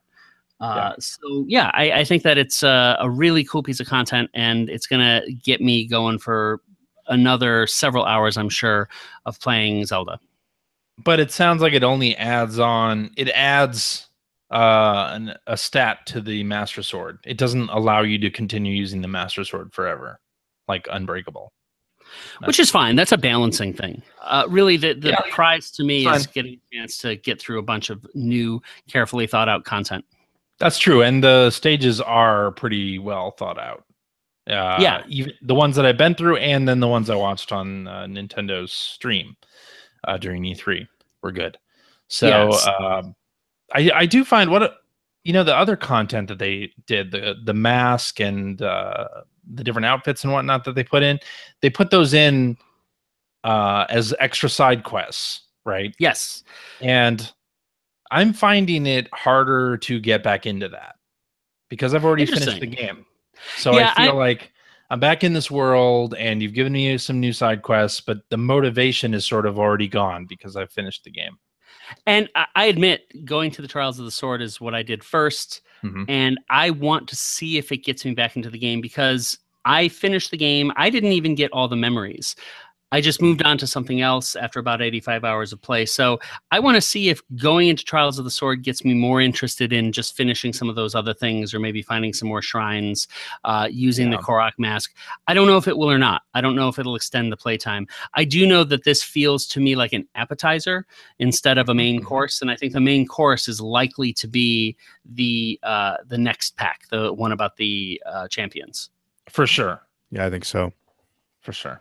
So yeah, I think that it's a really cool piece of content, and it's going to get me going for another several hours, I'm sure, of playing Zelda. But it sounds like it only adds on. It adds a stat to the Master Sword. It doesn't allow you to continue using the Master Sword forever, like Unbreakable. Which is fine. That's a balancing thing. Really, the prize to me is getting a chance to get through a bunch of new, carefully thought out content. That's true, and the stages are pretty well thought out. Even the ones that I've been through, and then the ones I watched on Nintendo's stream during E3 were good. So I do find the other content that they did, the mask and the different outfits and whatnot that they put those in as extra side quests, right? Yes. And I'm finding it harder to get back into that because I've already finished the game. So I feel like I'm back in this world and you've given me some new side quests, but the motivation is sort of already gone because I've finished the game. And I admit, going to the Trials of the Sword is what I did first. And I want to see if it gets me back into the game because I finished the game. I didn't even get all the memories. I just moved on to something else after about 85 hours of play. So I want to see if going into Trials of the Sword gets me more interested in just finishing some of those other things or maybe finding some more shrines, using the Korok mask. I don't know if it will or not. I don't know if it'll extend the playtime. I do know that this feels to me like an appetizer instead of a main course. And I think the main course is likely to be the next pack, the one about the champions. For sure. Yeah, I think so. For sure.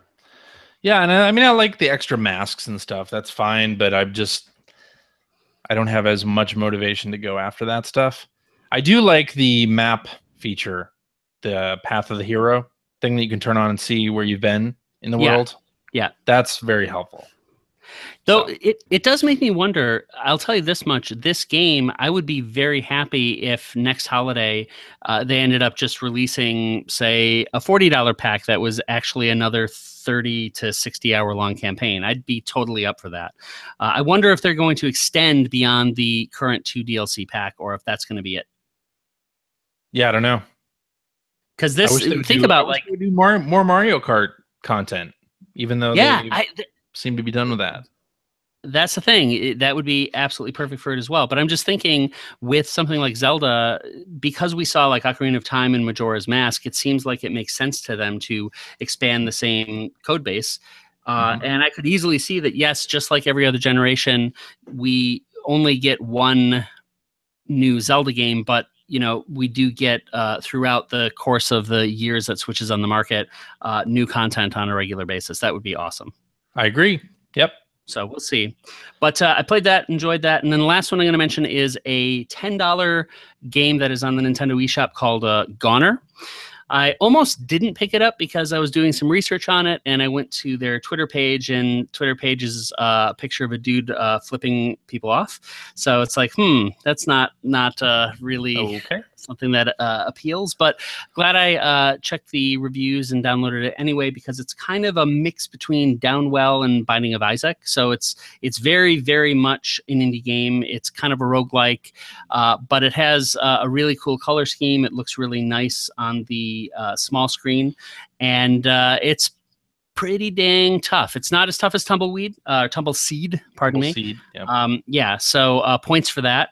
Yeah, and I mean, I like the extra masks and stuff. That's fine, but I don't have as much motivation to go after that stuff. I do like the map feature, the Path of the Hero thing that you can turn on and see where you've been in the world. Yeah. That's very helpful. Though it does make me wonder, I'll tell you this much, this game, I would be very happy if next holiday they ended up just releasing, say, a $40 pack that was actually another 30 to 60 hour long campaign. I'd be totally up for that. I wonder if they're going to extend beyond the current 2 DLC pack or if that's going to be it. Yeah, I don't know. Because this, think about like do more Mario Kart content, even though they seem to be done with that. That's the thing. That would be absolutely perfect for it as well. But I'm just thinking with something like Zelda, because we saw like Ocarina of Time and Majora's Mask, it seems like it makes sense to them to expand the same code base. And I could easily see that, yes, just like every other generation, we only get one new Zelda game, but we do get throughout the course of the years that Switch is on the market, new content on a regular basis. That would be awesome. I agree. Yep. So we'll see. But I played that, enjoyed that. And then the last one I'm going to mention is a $10 game that is on the Nintendo eShop called Goner. I almost didn't pick it up because I was doing some research on it, and I went to their Twitter page, and Twitter page is a picture of a dude flipping people off. So it's like, that's not really something that appeals. But glad I checked the reviews and downloaded it anyway, because it's kind of a mix between Downwell and Binding of Isaac. So it's very, very much an indie game. It's kind of a roguelike, but it has a really cool color scheme. It looks really nice on the small screen, and it's pretty dang tough. It's not as tough as Tumbleseed, pardon me. Yep. So points for that.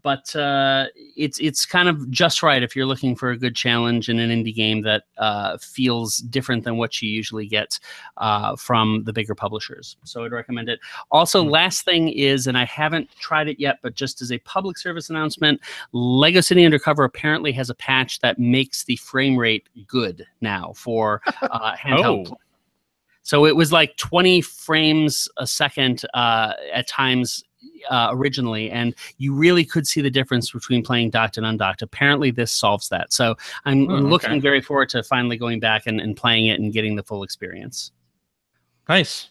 But it's kind of just right if you're looking for a good challenge in an indie game that feels different than what you usually get from the bigger publishers. So I'd recommend it. Also, last thing is, and I haven't tried it yet, but just as a public service announcement, Lego City Undercover apparently has a patch that makes the frame rate good now for handheld play. So it was like 20 frames a second at times originally, and you really could see the difference between playing docked and undocked. Apparently this solves that. So I'm looking very forward to finally going back and playing it and getting the full experience. Nice.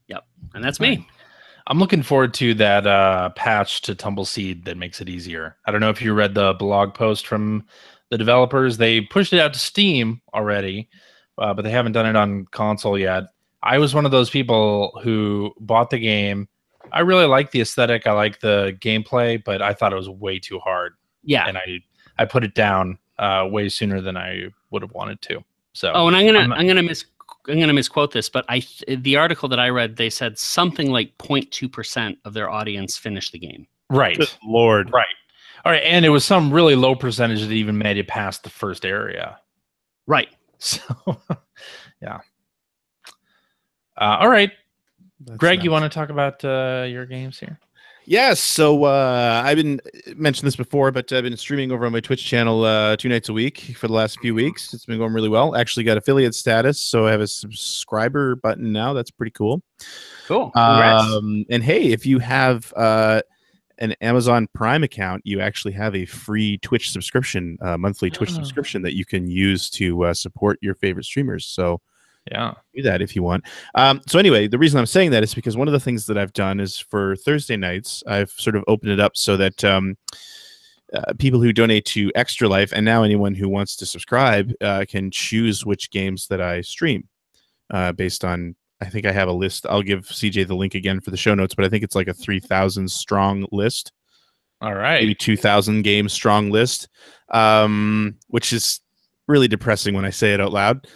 Yep. And that's me. I'm looking forward to that patch to Tumbleseed that makes it easier. I don't know if you read the blog post from the developers. They pushed it out to Steam already, but they haven't done it on console yet. I was one of those people who bought the game. I really like the aesthetic. I like the gameplay, but I thought it was way too hard. Yeah. And I put it down way sooner than I would have wanted to. So and I'm gonna misquote this, but the article that I read, they said something like 0.2% of their audience finished the game. Right. Good Lord. Right. All right. And it was some really low percentage that even made it past the first area. Right. So yeah. All right. That's Greg, nice. you want to talk about your games here? Yes. So I've been mentioned this before, but I've been streaming over on my Twitch channel 2 nights a week for the last few weeks. It's been going really well. Actually got affiliate status, so I have a subscriber button now. That's pretty cool. Cool. Congrats. And hey, if you have an Amazon Prime account, you actually have a free Twitch subscription, monthly Twitch subscription that you can use to support your favorite streamers. So yeah, do that if you want. So anyway, the reason I'm saying that is because one of the things that I've done is for Thursday nights, I've sort of opened it up so that people who donate to Extra Life, and now anyone who wants to subscribe, can choose which games that I stream based on, I think I have a list. I'll give CJ the link again for the show notes, but I think it's like a 3,000 strong list. All right. Maybe 2,000 game strong list, which is really depressing when I say it out loud.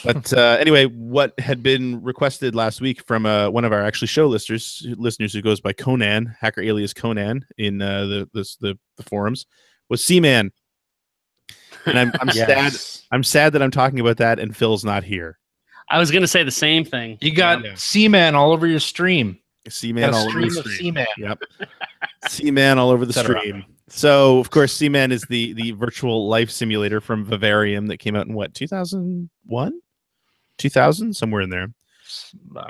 But anyway, what had been requested last week from one of our actually show listeners who goes by Conan, hacker alias Conan, in the forums, was Seaman. And I'm Yes. I'm sad that I'm talking about that, and Phil's not here. I was going to say the same thing. You got Seaman all over your stream. Seaman all over the stream. Seaman. Yep. Seaman all over the stream. So, of course, Seaman is the virtual life simulator from Vivarium that came out in what, 2001? 2000? Somewhere in there.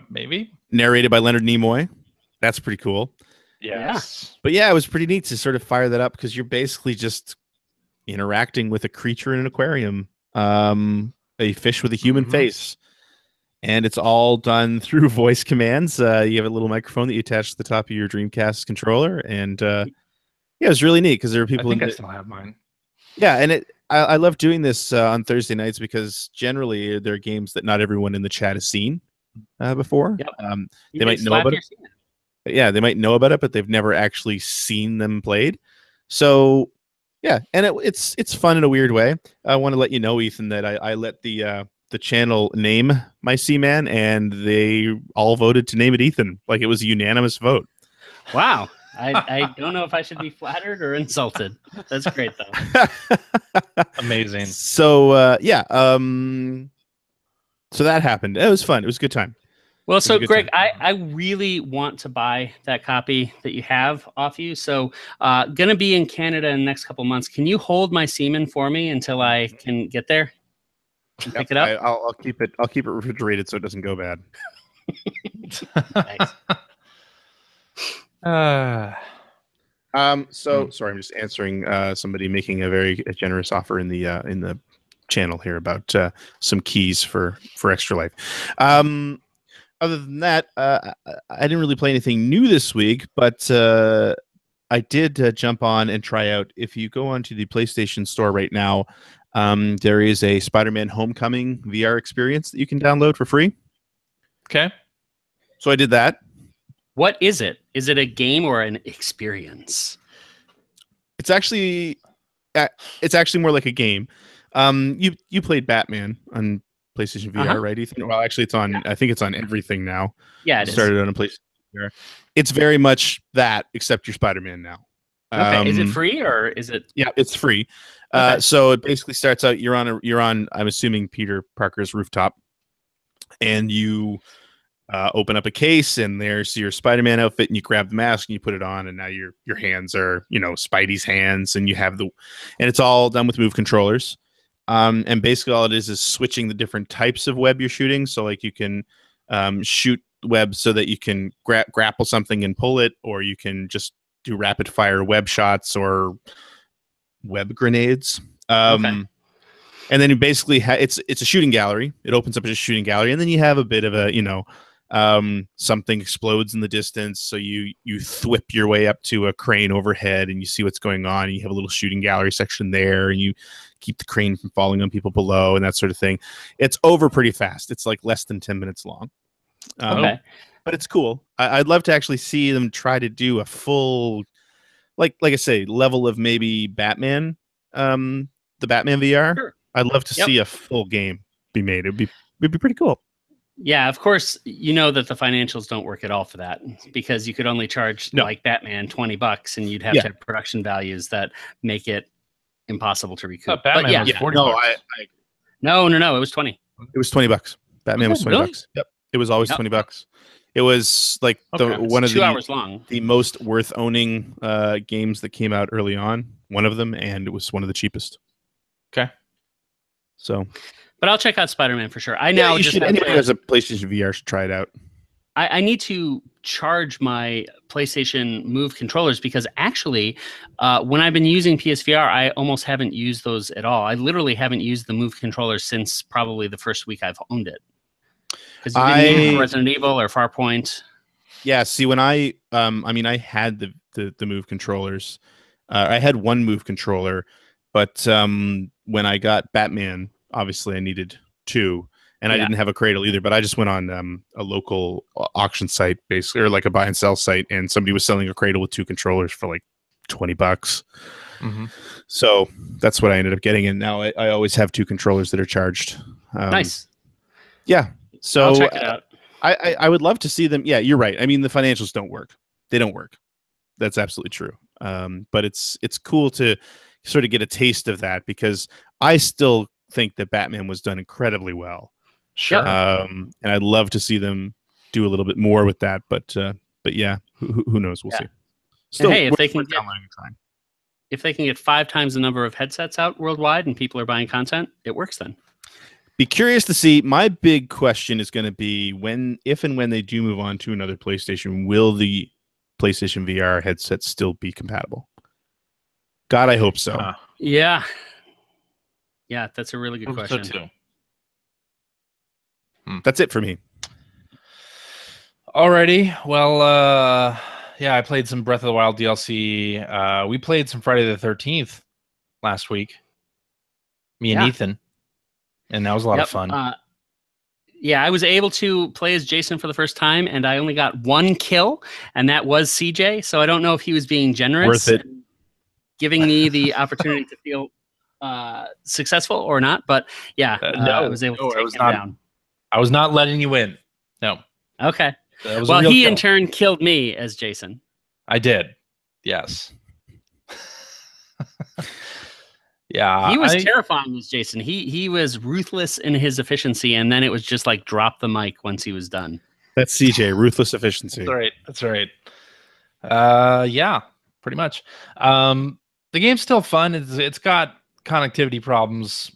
Maybe. Narrated by Leonard Nimoy. That's pretty cool. Yes. But yeah, it was pretty neat to sort of fire that up because you're basically just interacting with a creature in an aquarium, a fish with a human face. And it's all done through voice commands. You have a little microphone that you attach to the top of your Dreamcast controller. And yeah, it was really neat because there are people. I think I still have mine. Yeah, and I love doing this on Thursday nights because generally there are games that not everyone in the chat has seen before. Yep. They might know about it. Yeah, they might know about it, but they've never actually seen them played. So yeah, and it's fun in a weird way. I want to let you know, Ethan, that I let the channel name my Seaman, and they all voted to name it Ethan. Like, it was a unanimous vote. Wow. I don't know if I should be flattered or insulted. That's great, though. Amazing. So, yeah. So that happened. It was fun. It was a good time. Well, so Greg, I really want to buy that copy that you have off you. So gonna be in Canada in the next couple months. Can you hold my Seaman for me until I can get there and pick it up? I'll keep it refrigerated so it doesn't go bad. Nice. Sorry, I'm just answering somebody making a very generous offer in the channel here about some keys for Extra Life. Other than that, I didn't really play anything new this week, but I did jump on and try out. If you go onto the PlayStation Store right now, there is a Spider-Man Homecoming VR experience that you can download for free. Okay. So I did that. What is it? Is it a game or an experience? It's actually more like a game. You played Batman on PlayStation VR, right, Ethan? Well, actually, it's on. I think it's on everything now. Yeah, it started on a PlayStation VR. It's very much that, except you're Spider-Man now. Okay. Is it free or is it? Yeah, it's free. Okay. So it basically starts out. You're on. I'm assuming Peter Parker's rooftop, and you open up a case, and there's your Spider-Man outfit, and you grab the mask and you put it on, and now your hands are Spidey's hands, and you have and it's all done with Move controllers. And basically all it is switching the different types of web you're shooting. So like you can shoot web so that you can grapple something and pull it, or you can just do rapid fire web shots or web grenades. Okay. And then you basically it's a shooting gallery. It opens up as a shooting gallery, and then you have a bit of a something explodes in the distance, so you thwip your way up to a crane overhead, and you see what's going on, and you have a little shooting gallery section there, and you keep the crane from falling on people below and that sort of thing. It's over pretty fast. It's like less than 10 minutes long. Okay. But it's cool. I'd love to actually see them try to do a full, like I say, level of maybe Batman, the Batman VR. Sure. I'd love to see a full game be made. It'd be pretty cool. Yeah, of course, you know that the financials don't work at all for that, because you could only charge like Batman $20, and you'd have to have production values that make it impossible to recoup. Batman was $40. No, it was 20. It was $20. Batman was $20. Really? Yep, it was always $20. It was like one of 2 hours long, the most worth owning games that came out early on. One of them, and it was one of the cheapest. Okay, so. But I'll check out Spider-Man for sure. Anybody who has a PlayStation VR should try it out. I need to charge my PlayStation Move controllers, because actually, when I've been using PSVR, I almost haven't used those at all. I literally haven't used the Move controllers since probably the first week I've owned it. Because you didn't use Resident Evil or Farpoint. Yeah, see, when I had the Move controllers. I had one Move controller, but when I got Batman, obviously I needed two, and I didn't have a cradle either, but I just went on a local auction site, basically, or like a buy and sell site, and somebody was selling a cradle with two controllers for like $20. Mm-hmm. So that's what I ended up getting, and now I always have two controllers that are charged. Nice. Yeah. So I'll check it out. I would love to see them. Yeah, you're right. I mean, the financials don't work. They don't work. That's absolutely true. But it's cool to sort of get a taste of that, because I still think that Batman was done incredibly well. Sure. And I'd love to see them do a little bit more with that. But yeah, who knows? We'll see. Still, hey, if they can get 5 times the number of headsets out worldwide and people are buying content, it works then. Be curious to see. My big question is going to be if and when they do move on to another PlayStation, will the PlayStation VR headset still be compatible? God, I hope so. Yeah, that's a really good question. So too. That's it for me. Alrighty. Well, I played some Breath of the Wild DLC. We played some Friday the 13th last week. Me and Ethan. And that was a lot of fun. I was able to play as Jason for the first time, and I only got 1 kill, and that was CJ. So I don't know if he was being generous, worth it, giving me the opportunity to feel successful or not. But I was able to take him down. I was not letting you win. No. Okay. Well, he in turn killed me as Jason. I did. Yes. Yeah, he was terrifying as Jason. He was ruthless in his efficiency, and then it was just like drop the mic once he was done. That's CJ, ruthless efficiency. That's right. Yeah, pretty much. The game's still fun. It's got connectivity problems,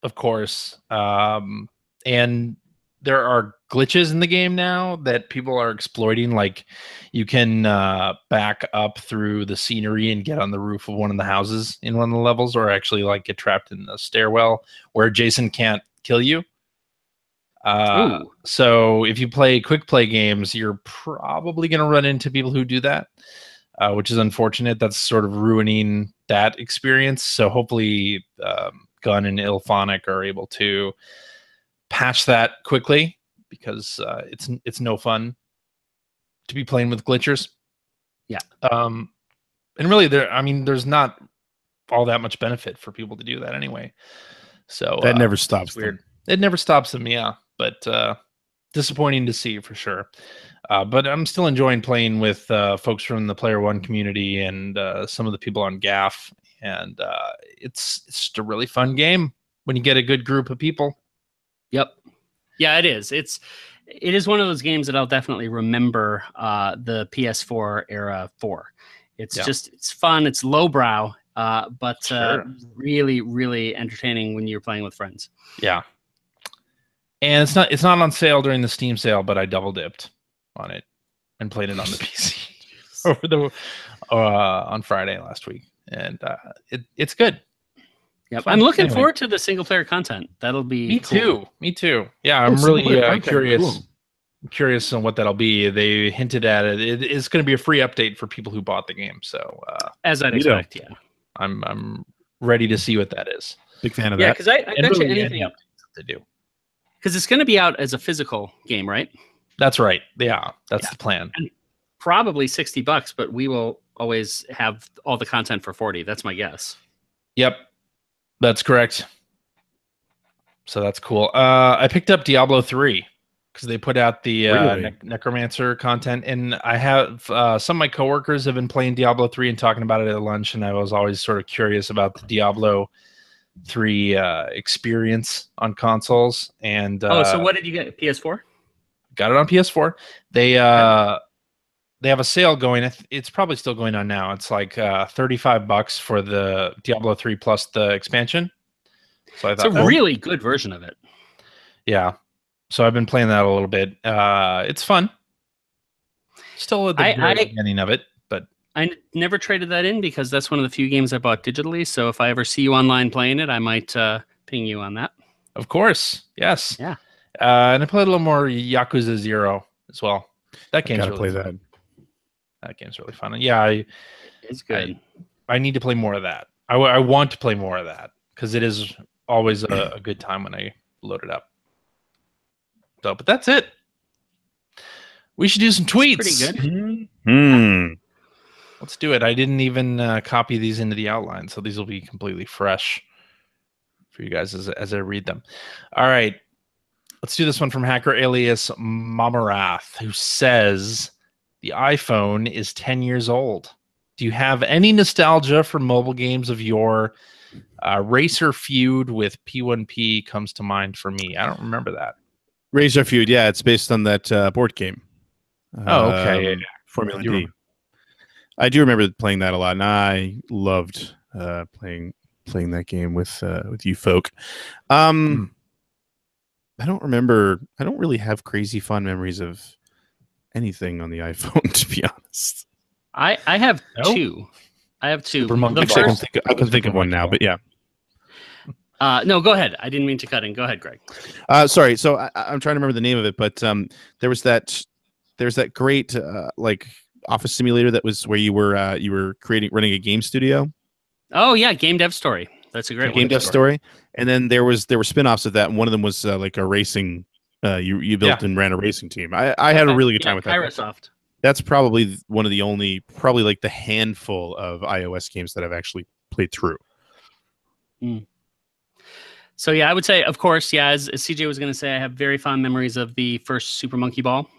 of course, and there are glitches in the game now that people are exploiting. Like, you can back up through the scenery and get on the roof of one of the houses in one of the levels, or actually like get trapped in the stairwell where Jason can't kill you. So if you play quick play games, you're probably going to run into people who do that, which is unfortunate. That's sort of ruining that experience. So hopefully Gun and Ilphonic are able to patch that quickly, because it's no fun to be playing with glitchers. Yeah. And really, there's not all that much benefit for people to do that anyway. So that never stops. Weird. It never stops them. Yeah. But disappointing to see for sure. But I'm still enjoying playing with folks from the Player One community and some of the people on GAF. And it's just a really fun game when you get a good group of people. Yep. Yeah, it is. It is one of those games that I'll definitely remember the PS4 era for. It's it's fun. It's lowbrow, but really, really entertaining when you're playing with friends. Yeah. And it's not on sale during the Steam sale, but I double dipped on it and played it on the PC on Friday last week, and it's good. Yep. I'm looking forward to the single player content. That'll be Me too. Yeah, I'm really curious. Cool. Curious on what that'll be. They hinted at it. It's going to be a free update for people who bought the game. So as I'd expect, yeah. I'm ready to see what that is. Big fan of that. Yeah, because I bet you anything to do. Because it's going to be out as a physical game, right? That's right. Yeah, that's the plan. And probably $60, but we will always have all the content for $40. That's my guess. Yep, that's correct. So that's cool. I picked up Diablo 3 because they put out the Necromancer content, and I have some of my coworkers have been playing Diablo 3 and talking about it at lunch, and I was always sort of curious about the Diablo 3 experience on consoles. And so what did you get? PS4? Got it on PS4. They have a sale going. It's probably still going on now. It's like $35 for the Diablo 3 plus the expansion. So I thought it's a really good version of it. Yeah. So I've been playing that a little bit. It's fun. Still at the beginning of it, but I never traded that in because that's one of the few games I bought digitally. So if I ever see you online playing it, I might ping you on that. Of course. Yes. Yeah. And I played a little more Yakuza 0 as well. That game's really fun. That game's really fun. Yeah, it's good. I need to play more of that. I want to play more of that because it is always a good time when I load it up. So, but that's it. We should do some tweets. That's pretty good. Let's do it. I didn't even copy these into the outline, so these will be completely fresh for you guys as I read them. All right. Let's do this one from Hacker Alias Mamarath, who says the iPhone is 10 years old. Do you have any nostalgia for mobile games of your Racer Feud with P1P comes to mind for me? I don't remember that. Racer Feud, yeah, it's based on that board game. Oh, okay. Formula D. I do remember playing that a lot, and I loved playing that game with you folk. I don't remember. I don't really have crazy fun memories of anything on the iPhone, to be honest. I have two. I have two. I can think of one now, but yeah. No, go ahead. I didn't mean to cut in. Go ahead, Greg. Sorry. So I'm trying to remember the name of it, but there's that great like office simulator that was where you were running a game studio. Oh yeah, Game Dev Story. That's a great Game Dev Story. And then there were spin-offs of that, and one of them was like a racing. You built and ran a racing team. I had a really good time with that. Kairosoft. That's probably one of the only, probably like the handful of iOS games that I've actually played through. So yeah, I would say, of course, yeah, as CJ was going to say, I have very fond memories of the first Super Monkey Ball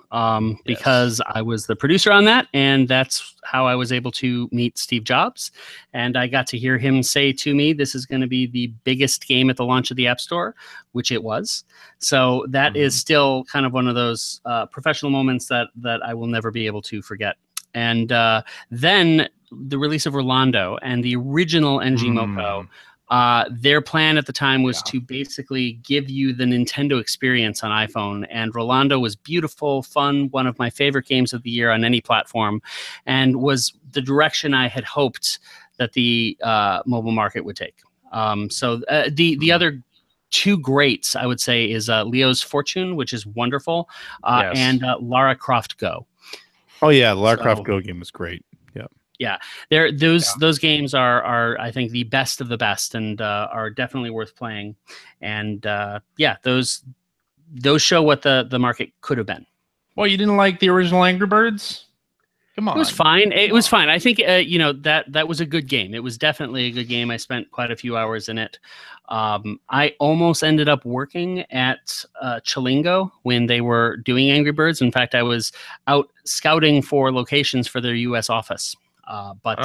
because I was the producer on that, and that's how I was able to meet Steve Jobs. And I got to hear him say to me, this is going to be the biggest game at the launch of the App Store, which it was. So that is still kind of one of those professional moments that I will never be able to forget. And then the release of Rolando and the original NG Moco. Their plan at the time was to basically give you the Nintendo experience on iPhone, and Rolando was beautiful, fun, one of my favorite games of the year on any platform, and was the direction I had hoped that the mobile market would take. So the other two greats, I would say, is Leo's Fortune, which is wonderful, and Lara Croft Go. Oh yeah, Lara Croft Go game was great. Yeah, those games are I think the best of the best, and are definitely worth playing. And those show what the market could have been. Well, you didn't like the original Angry Birds? Come on. It was fine. It was fine. I think that was a good game. It was definitely a good game. I spent quite a few hours in it. I almost ended up working at Chilingo when they were doing Angry Birds. In fact, I was out scouting for locations for their U.S. office. But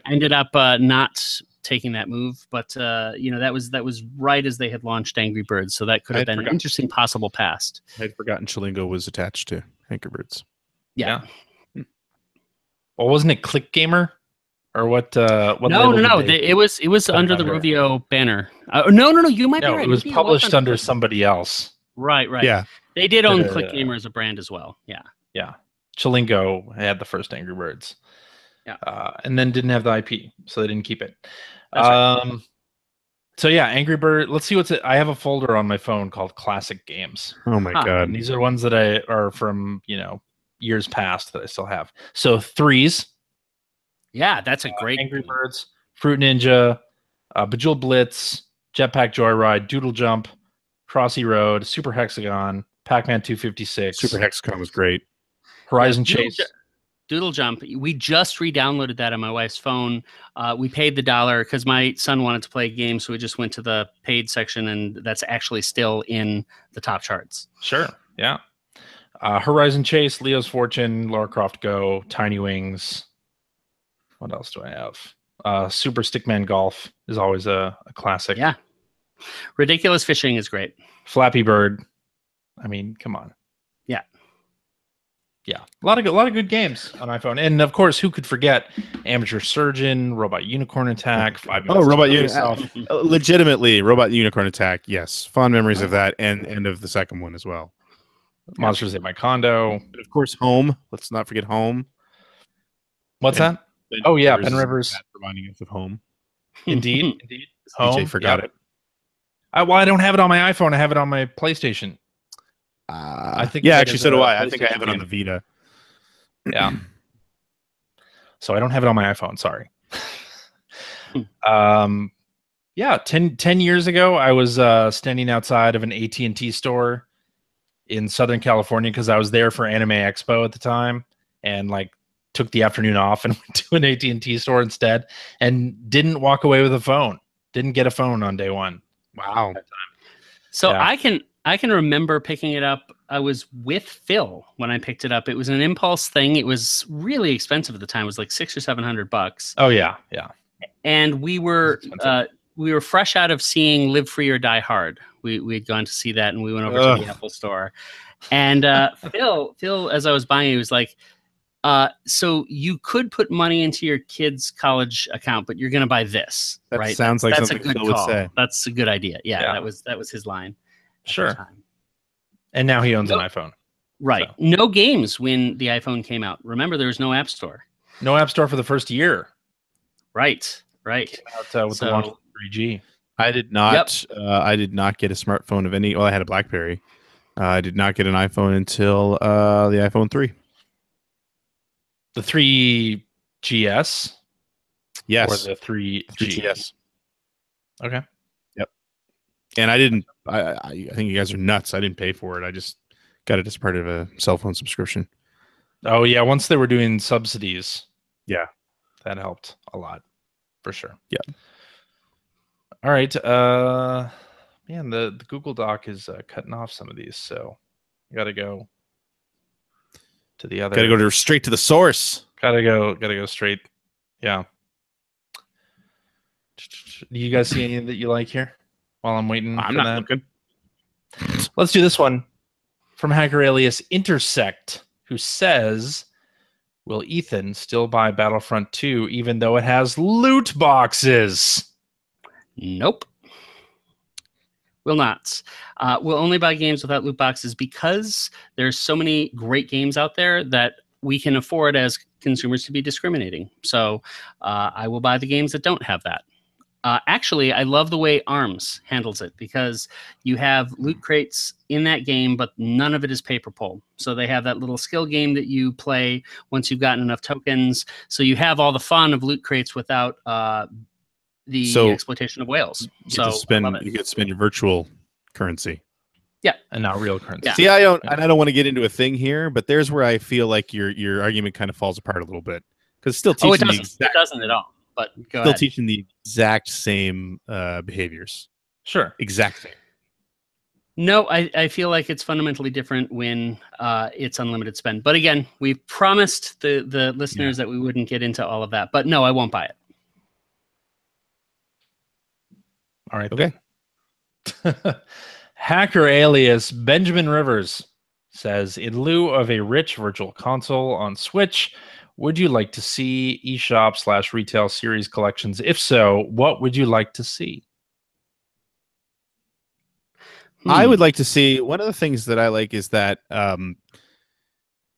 ended up not taking that move. But that was right as they had launched Angry Birds, so that could have been an interesting possible past. I'd forgotten Chilingo was attached to Angry Birds. Yeah. Well, wasn't it Click Gamer or what? No. It was under the Rovio banner. No. You might be right. It was published under somebody else. Right. Yeah. They did own Click Gamer as a brand as well. Yeah. Yeah. Chilingo had the first Angry Birds. Yeah. And then didn't have the IP, so they didn't keep it. Right. So yeah, Angry Bird. Let's see I have a folder on my phone called Classic Games. Oh my god! And these are ones that are from years past that I still have. So Threes. Yeah, that's a great Angry Birds, Fruit Ninja, Bejeweled Blitz, Jetpack Joyride, Doodle Jump, Crossy Road, Super Hexagon, Pac-Man 256. Super Hexagon was great. Horizon Chase. Doodle Jump. We just re-downloaded that on my wife's phone. We paid the $1 because my son wanted to play a game, so we just went to the paid section, and that's actually still in the top charts. Sure. Yeah. Horizon Chase, Leo's Fortune, Lara Croft Go, Tiny Wings. What else do I have? Super Stickman Golf is always a classic. Yeah. Ridiculous Fishing is great. Flappy Bird. I mean, come on. Yeah, a lot of good games on iPhone, and of course, who could forget Amateur Surgeon, Robot Unicorn Attack, 5 minutes. Robot Unicorn, legitimately Robot Unicorn Attack. Yes, fond memories of that, and of the second one as well. Monsters at My Condo, and of course, Home. Let's not forget Home. What's that? Oh yeah, Ben Rivers reminding us of Home. Indeed. Home. DJ forgot it. I don't have it on my iPhone. I have it on my PlayStation. I think actually so do I. I think I have it on the Vita. Yeah. So I don't have it on my iPhone, sorry. 10 years ago I was standing outside of an AT&T store in Southern California because I was there for Anime Expo at the time, and took the afternoon off and went to an AT&T store instead, and didn't walk away with a phone. Didn't get a phone on day one. Wow. So yeah. I can remember picking it up. I was with Phil when I picked it up. It was an impulse thing. It was really expensive at the time. It was like $600 or $700. Oh yeah. And we were fresh out of seeing Live Free or Die Hard. We had gone to see that, and we went over to the Apple store. And Phil, as I was buying it, he was like, so you could put money into your kid's college account, but you're going to buy this, that right? Sounds like that's something a good Phil call. would say. That's a good idea. Yeah. That was his line. Sure. And now he owns an iPhone. Right. So. No games when the iPhone came out. Remember, there was no App Store. No App Store for the first year. Right. Came out with the launch of 3G. I did not. I did not get a smartphone of any. Well, I had a BlackBerry. I did not get an iPhone until the iPhone 3. The 3GS. Yes. Or the 3GS. Okay. Yep. And I didn't. I think you guys are nuts. I didn't pay for it. I just got it as part of a cell phone subscription. Oh yeah, once they were doing subsidies. Yeah, that helped a lot, for sure. Yeah. All right. Man, the Google Doc is cutting off some of these, so I gotta go to the other. Gotta go straight to the source. Gotta go straight. Yeah. Do you guys see anything that you like here? While I'm waiting I'm for not that. looking. Let's do this one from hacker alias Intersect, who says, will Ethan still buy Battlefront 2 even though it has loot boxes? Nope. Will not. We'll only buy games without loot boxes because there's so many great games out there that we can afford as consumers to be discriminating. So I will buy the games that don't have that. Actually, I love the way ARMS handles it because you have loot crates in that game, but none of it is paper pull. So they have that little skill game that you play once you've gotten enough tokens. So you have all the fun of loot crates without the exploitation of whales. You get to spend your virtual currency. Yeah, and not real currency. Yeah. See, I don't want to get into a thing here, but there's where I feel like your argument kind of falls apart a little bit because still teaching it doesn't at all. But still teaching the exact same behaviors. Sure. Exact same. No, I feel like it's fundamentally different when it's unlimited spend. But again, we promised the listeners that we wouldn't get into all of that. But no, I won't buy it. All right. Okay. Hacker alias Benjamin Rivers says, in lieu of a rich virtual console on Switch, would you like to see eShop / retail series collections? If so, what would you like to see? I would like to see, one of the things that I like is that, I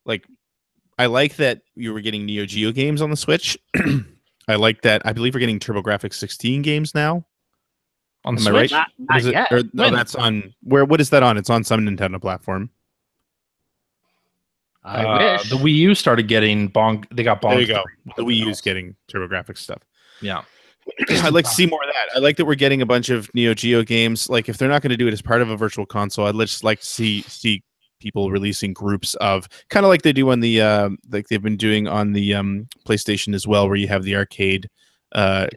like that you were getting Neo Geo games on the Switch. I like that. I believe we're getting TurboGrafx 16 games now. On the Switch? Not yet. No, that's on, what is that on? It's on some Nintendo platform. I wish. The Wii U started getting they got Bonk. There you go. The Wii U's getting TurboGrafx stuff. Yeah. I'd like to see more of that. I like that we're getting a bunch of Neo Geo games. Like, if they're not going to do it as part of a virtual console, I'd just like to see people releasing groups of, kind of like they do on the like they've been doing on the PlayStation as well, where you have the arcade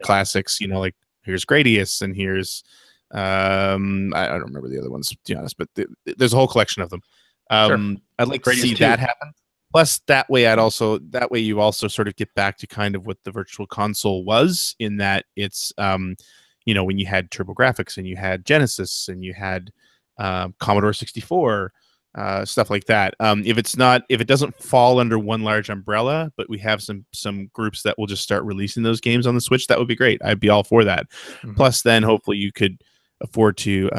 classics. You know, like here's Gradius and here's I don't remember the other ones, to be honest, but there's a whole collection of them. Sure. I'd like to see that happen. Plus, that way you also sort of get back to kind of what the virtual console was, in that it's when you had TurboGrafx and you had Genesis and you had Commodore 64, stuff like that. If it doesn't fall under one large umbrella, but we have some groups that will just start releasing those games on the Switch, that would be great. I'd be all for that. Mm-hmm. Plus, then hopefully you could afford to,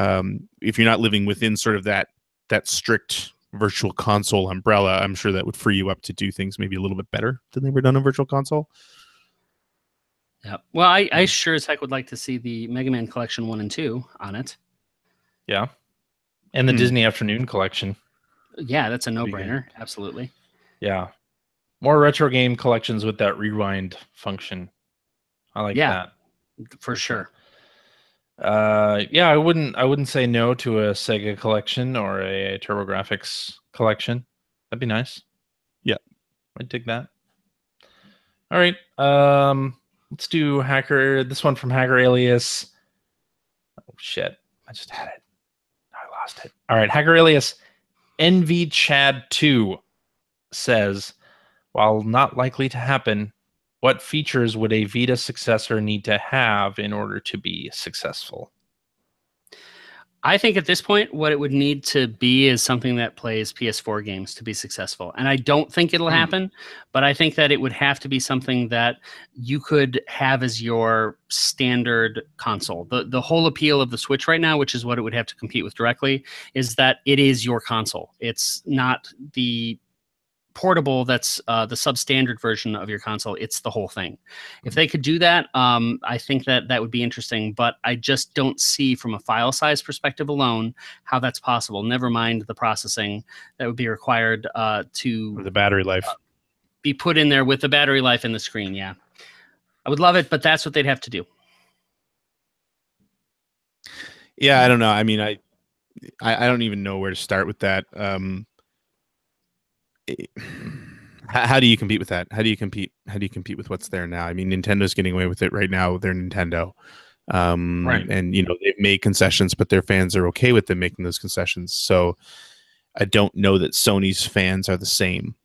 if you're not living within sort of that strict virtual console umbrella, I'm sure that would free you up to do things maybe a little bit better than they were done on virtual console. Yeah. Well, I sure as heck would like to see the Mega Man Collection 1 and 2 on it. Yeah. And the Disney Afternoon Collection. Yeah, that's a no-brainer. Absolutely. Yeah. More retro game collections with that rewind function. I like that. For sure. Yeah, I wouldn't say no to a Sega collection or a TurboGrafx collection. That'd be nice. Yeah, I'd dig that. All right, let's do this one from Hacker Alias. Oh shit, I just had it. I lost it. All right, Hacker Alias NV Chad 2 says, while not likely to happen, what features would a Vita successor need to have in order to be successful? I think at this point, what it would need to be is something that plays PS4 games to be successful. And I don't think it'll happen, but I think that it would have to be something that you could have as your standard console. The whole appeal of the Switch right now, which is what it would have to compete with directly, is that it is your console. It's not the portable that's the substandard version of your console. It's the whole thing. If they could do that, I think that would be interesting, but I just don't see from a file size perspective alone how that's possible. Never mind the processing that would be required to the battery life be put in there with the battery life in the screen. Yeah, I would love it, but that's what they'd have to do. Yeah, I don't know. I mean, I don't even know where to start with that. How do you compete with that? How do you compete with what's there now? I mean, Nintendo's getting away with it right now. They're Nintendo. Right. And they've made concessions, but their fans are okay with them making those concessions. So I don't know that Sony's fans are the same.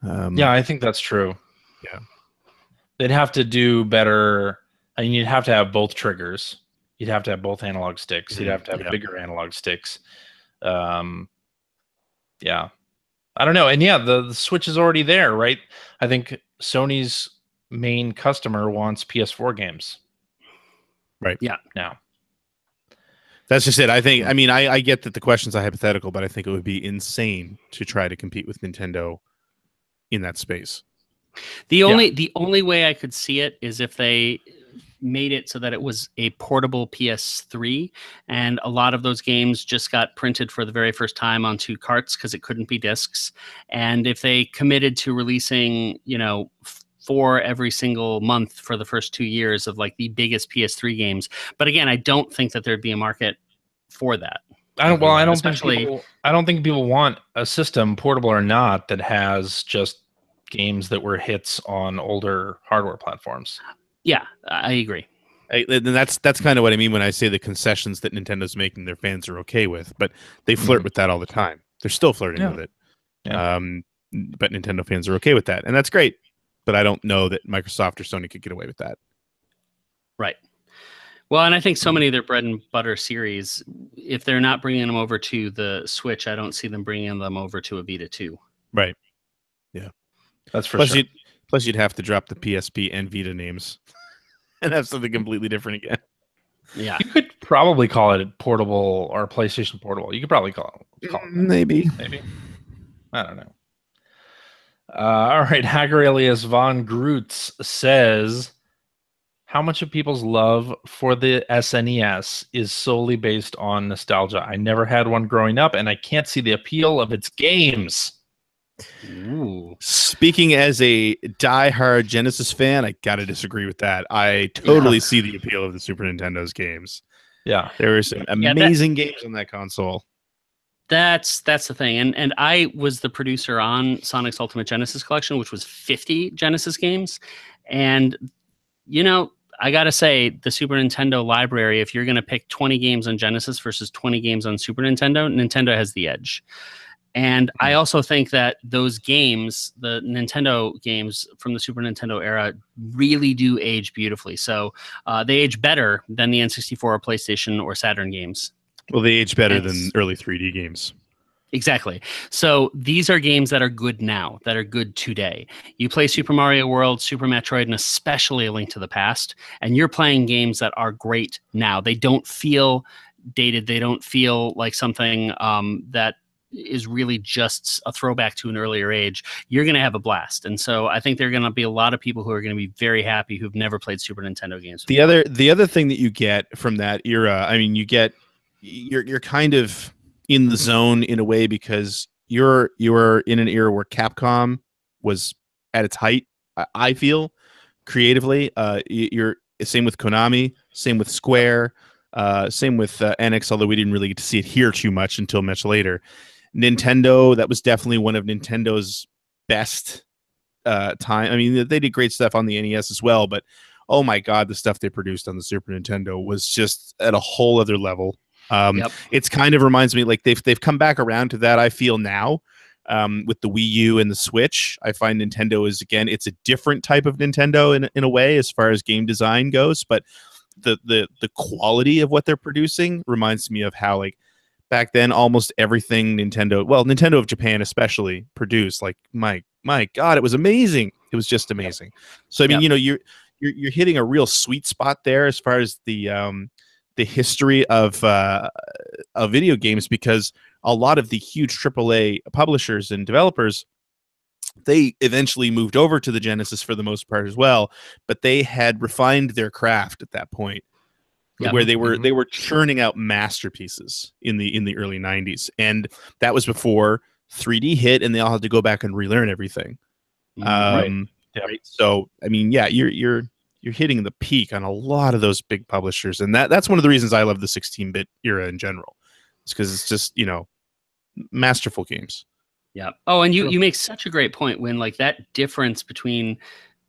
Yeah, I think that's true. Yeah. They'd have to do better. I mean, you'd have to have both triggers. You'd have to have both analog sticks. You'd have to have bigger analog sticks. Yeah. I don't know. And yeah, the Switch is already there, right? I think Sony's main customer wants PS4 games. Right. Yeah. Now. That's just it. I think, I mean, I get that the questions are hypothetical, but I think it would be insane to try to compete with Nintendo in that space. The only way I could see it is if they made it so that it was a portable PS3, and a lot of those games just got printed for the very first time onto carts because it couldn't be discs. And if they committed to releasing, 4 every single month for the first 2 years of like the biggest PS3 games, but again, I don't think that there'd be a market for that. I don't think people want a system, portable or not, that has just games that were hits on older hardware platforms. Yeah, I agree. And that's kind of what I mean when I say the concessions that Nintendo's making their fans are okay with, but they flirt with that all the time. They're still flirting with it. Yeah. But Nintendo fans are okay with that, and that's great. But I don't know that Microsoft or Sony could get away with that. Right. Well, and I think so many of their bread and butter series, if they're not bringing them over to the Switch, I don't see them bringing them over to a Vita 2. Right. Yeah. That's for sure. Plus, you'd have to drop the PSP and Vita names and have something completely different again. Yeah. You could probably call it portable or PlayStation Portable. You could probably call it maybe. I don't know. All right. Hacker alias Von Groots says, how much of people's love for the SNES is solely based on nostalgia? I never had one growing up, and I can't see the appeal of its games. Ooh. Speaking as a diehard Genesis fan, I gotta disagree with that. I totally see the appeal of the Super Nintendo's games. Yeah, there were some amazing games on that console. That's the thing, and I was the producer on Sonic's Ultimate Genesis Collection, which was 50 Genesis games, and I gotta say, the Super Nintendo library, if you're gonna pick 20 games on Genesis versus 20 games on Super Nintendo, Nintendo has the edge. And I also think that those games, the Nintendo games from the Super Nintendo era, really do age beautifully. So they age better than the N64 or PlayStation or Saturn games. Well, they age better than early 3D games. Exactly. So these are games that are good now, that are good today. You play Super Mario World, Super Metroid, and especially A Link to the Past, and you're playing games that are great now. They don't feel dated. They don't feel like something that is really just a throwback to an earlier age. You're going to have a blast. And so I think there are going to be a lot of people who are going to be very happy who've never played Super Nintendo games before. The other thing that you get from that era, I mean, you're kind of in the zone in a way because you're in an era where Capcom was at its height. I feel creatively, you're same with Konami, same with Square, same with NX, although we didn't really get to see it here too much until much later. Nintendo, that was definitely one of Nintendo's best time. I mean, they did great stuff on the NES as well, but oh my God, the stuff they produced on the Super Nintendo was just at a whole other level. It's kind of reminds me like they've come back around to that. I feel now with the Wii U and the Switch. I find Nintendo is, again, it's a different type of Nintendo in a way as far as game design goes, but the quality of what they're producing reminds me of how like back then almost everything Nintendo of Japan especially produced, like my God, it was amazing. It was just amazing. So I mean, you're hitting a real sweet spot there as far as the history of video games, because a lot of the huge AAA publishers and developers, they eventually moved over to the Genesis for the most part as well, but they had refined their craft at that point, where they were churning out masterpieces in the early 90s, and that was before 3D hit, and they all had to go back and relearn everything. Right. So I mean, you're hitting the peak on a lot of those big publishers, and that's one of the reasons I love the 16-bit era in general. It's because it's just masterful games. Yeah. Oh, and you make such a great point when like that difference between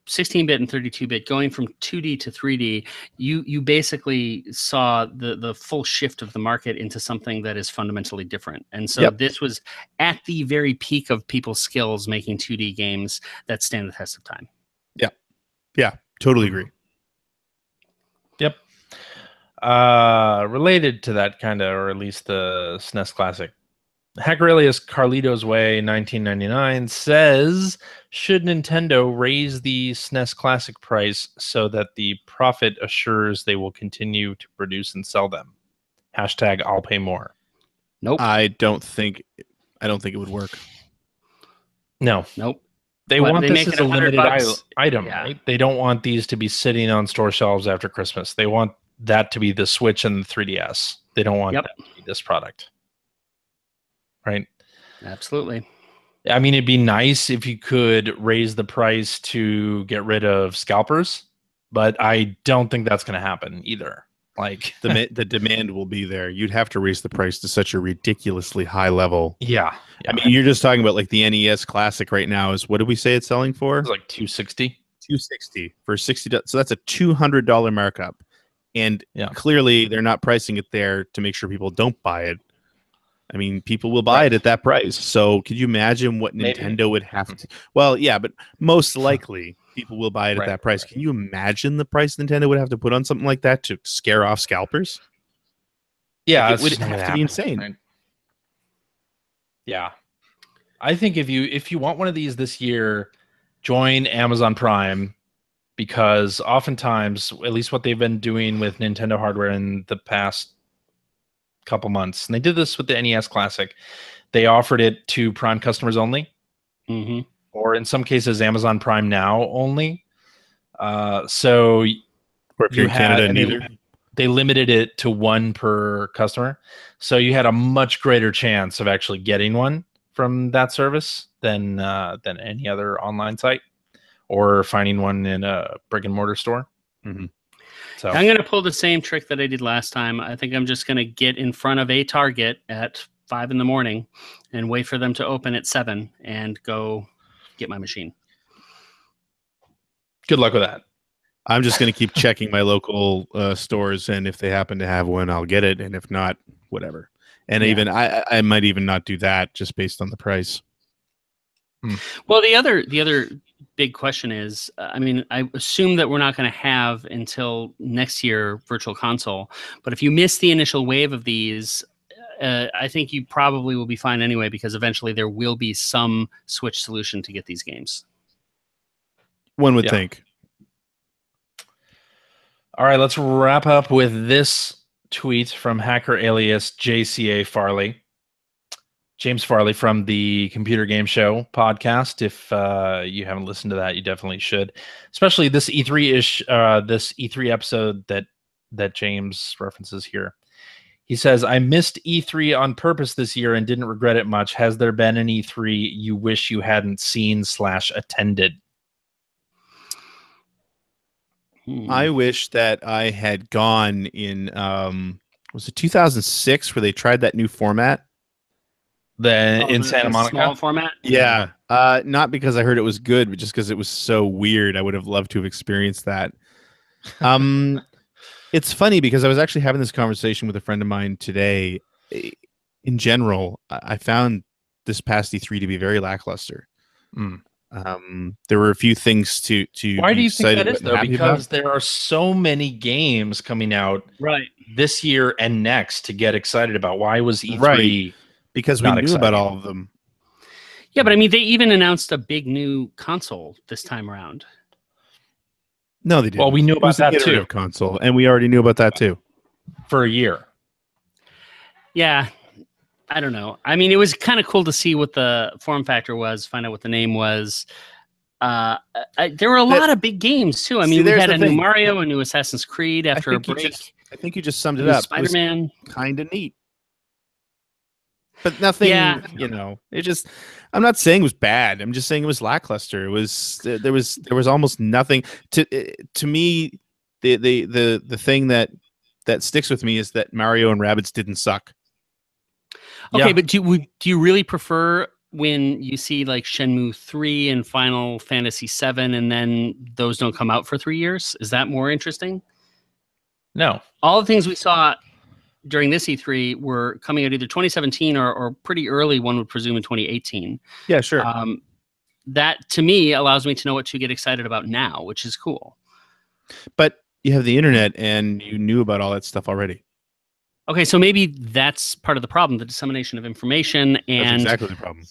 16-bit and 32-bit, going from 2D to 3D, you basically saw the full shift of the market into something that is fundamentally different. And so this was at the very peak of people's skills making 2D games that stand the test of time. Yeah, totally agree. Yep. Related to that kind of, or at least the SNES Classic, Hacker alias Carlito's Way 1999 says, should Nintendo raise the SNES Classic price so that the profit assures they will continue to produce and sell them? Hashtag I'll pay more. Nope. I don't think it would work. No. Nope. They want this as a limited item, yeah. right? They don't want these to be sitting on store shelves after Christmas. They want that to be the Switch and the 3DS. They don't want that to be this product. Right? Absolutely. I mean, it'd be nice if you could raise the price to get rid of scalpers, but I don't think that's going to happen either. Like the demand will be there. You'd have to raise the price to such a ridiculously high level. Yeah. I mean, you're just talking about like the NES Classic right now is, what did we say it's selling for? It's like $260. $260 for $60. So that's a $200 markup. And clearly they're not pricing it there to make sure people don't buy it. I mean, people will buy it at that price. So could you imagine what Nintendo would have to? Well, yeah, but most likely people will buy it at that price. Can you imagine the price Nintendo would have to put on something like that to scare off scalpers? Yeah, it would have to be insane. Right? Yeah. I think if you want one of these this year, join Amazon Prime, because oftentimes, at least what they've been doing with Nintendo hardware in the past couple months, and they did this with the NES Classic, they offered it to Prime customers only, or in some cases Amazon Prime Now only. So, or if you're in Canada, neither. They limited it to one per customer, so you had a much greater chance of actually getting one from that service than any other online site, or finding one in a brick and mortar store. So I'm going to pull the same trick that I did last time. I think I'm just going to get in front of a Target at 5 in the morning and wait for them to open at 7 and go get my machine. Good luck with that. I'm just going to keep checking my local stores, and if they happen to have one, I'll get it. And if not, whatever. And even I might even not do that just based on the price. Well, the other big question is, I mean, I assume that we're not going to have until next year Virtual Console, but if you miss the initial wave of these, I think you probably will be fine anyway, because eventually there will be some Switch solution to get these games. One would think. All right, let's wrap up with this tweet from hacker alias JCA Farley. James Farley from the Computer Game Show podcast. If you haven't listened to that, you definitely should. Especially this E3-ish, this E3 episode that James references here. He says, I missed E3 on purpose this year and didn't regret it much. Has there been an E3 you wish you hadn't seen / attended? I wish that I had gone in, was it 2006 where they tried that new format? In Santa Monica? Small format? Yeah. Not because I heard it was good, but just because it was so weird. I would have loved to have experienced that. It's funny because I was actually having this conversation with a friend of mine today. In general, I found this past E3 to be very lackluster. There were a few things to Why do you think that is, though? Because there are so many games coming out this year and next to get excited about. Why was E3 because we knew about all of them? Yeah, but I mean, they even announced a big new console this time around. No, they didn't. Well, we knew about that too. Console, and we already knew about that too for a year. Yeah. I don't know. I mean, it was kind of cool to see what the form factor was, find out what the name was. There were a lot of big games, too. I mean, we had a new Mario, a new Assassin's Creed after a break. I think you just summed it up. Spider-Man. Kind of neat. But nothing, you know, it just, I'm not saying it was bad. I'm just saying it was lackluster. It was, there was almost nothing. To me, the thing that sticks with me is that Mario and Rabbids didn't suck. Okay, but do you really prefer when you see like Shenmue 3 and Final Fantasy 7 and then those don't come out for 3 years? Is that more interesting? No. All the things we saw during this E3 were coming out either 2017 or pretty early, one would presume in 2018. Yeah, sure. That to me allows me to know what to get excited about now, which is cool. But you have the internet and you knew about all that stuff already. Okay, so maybe that's part of the problem, the dissemination of information and that's exactly the problem.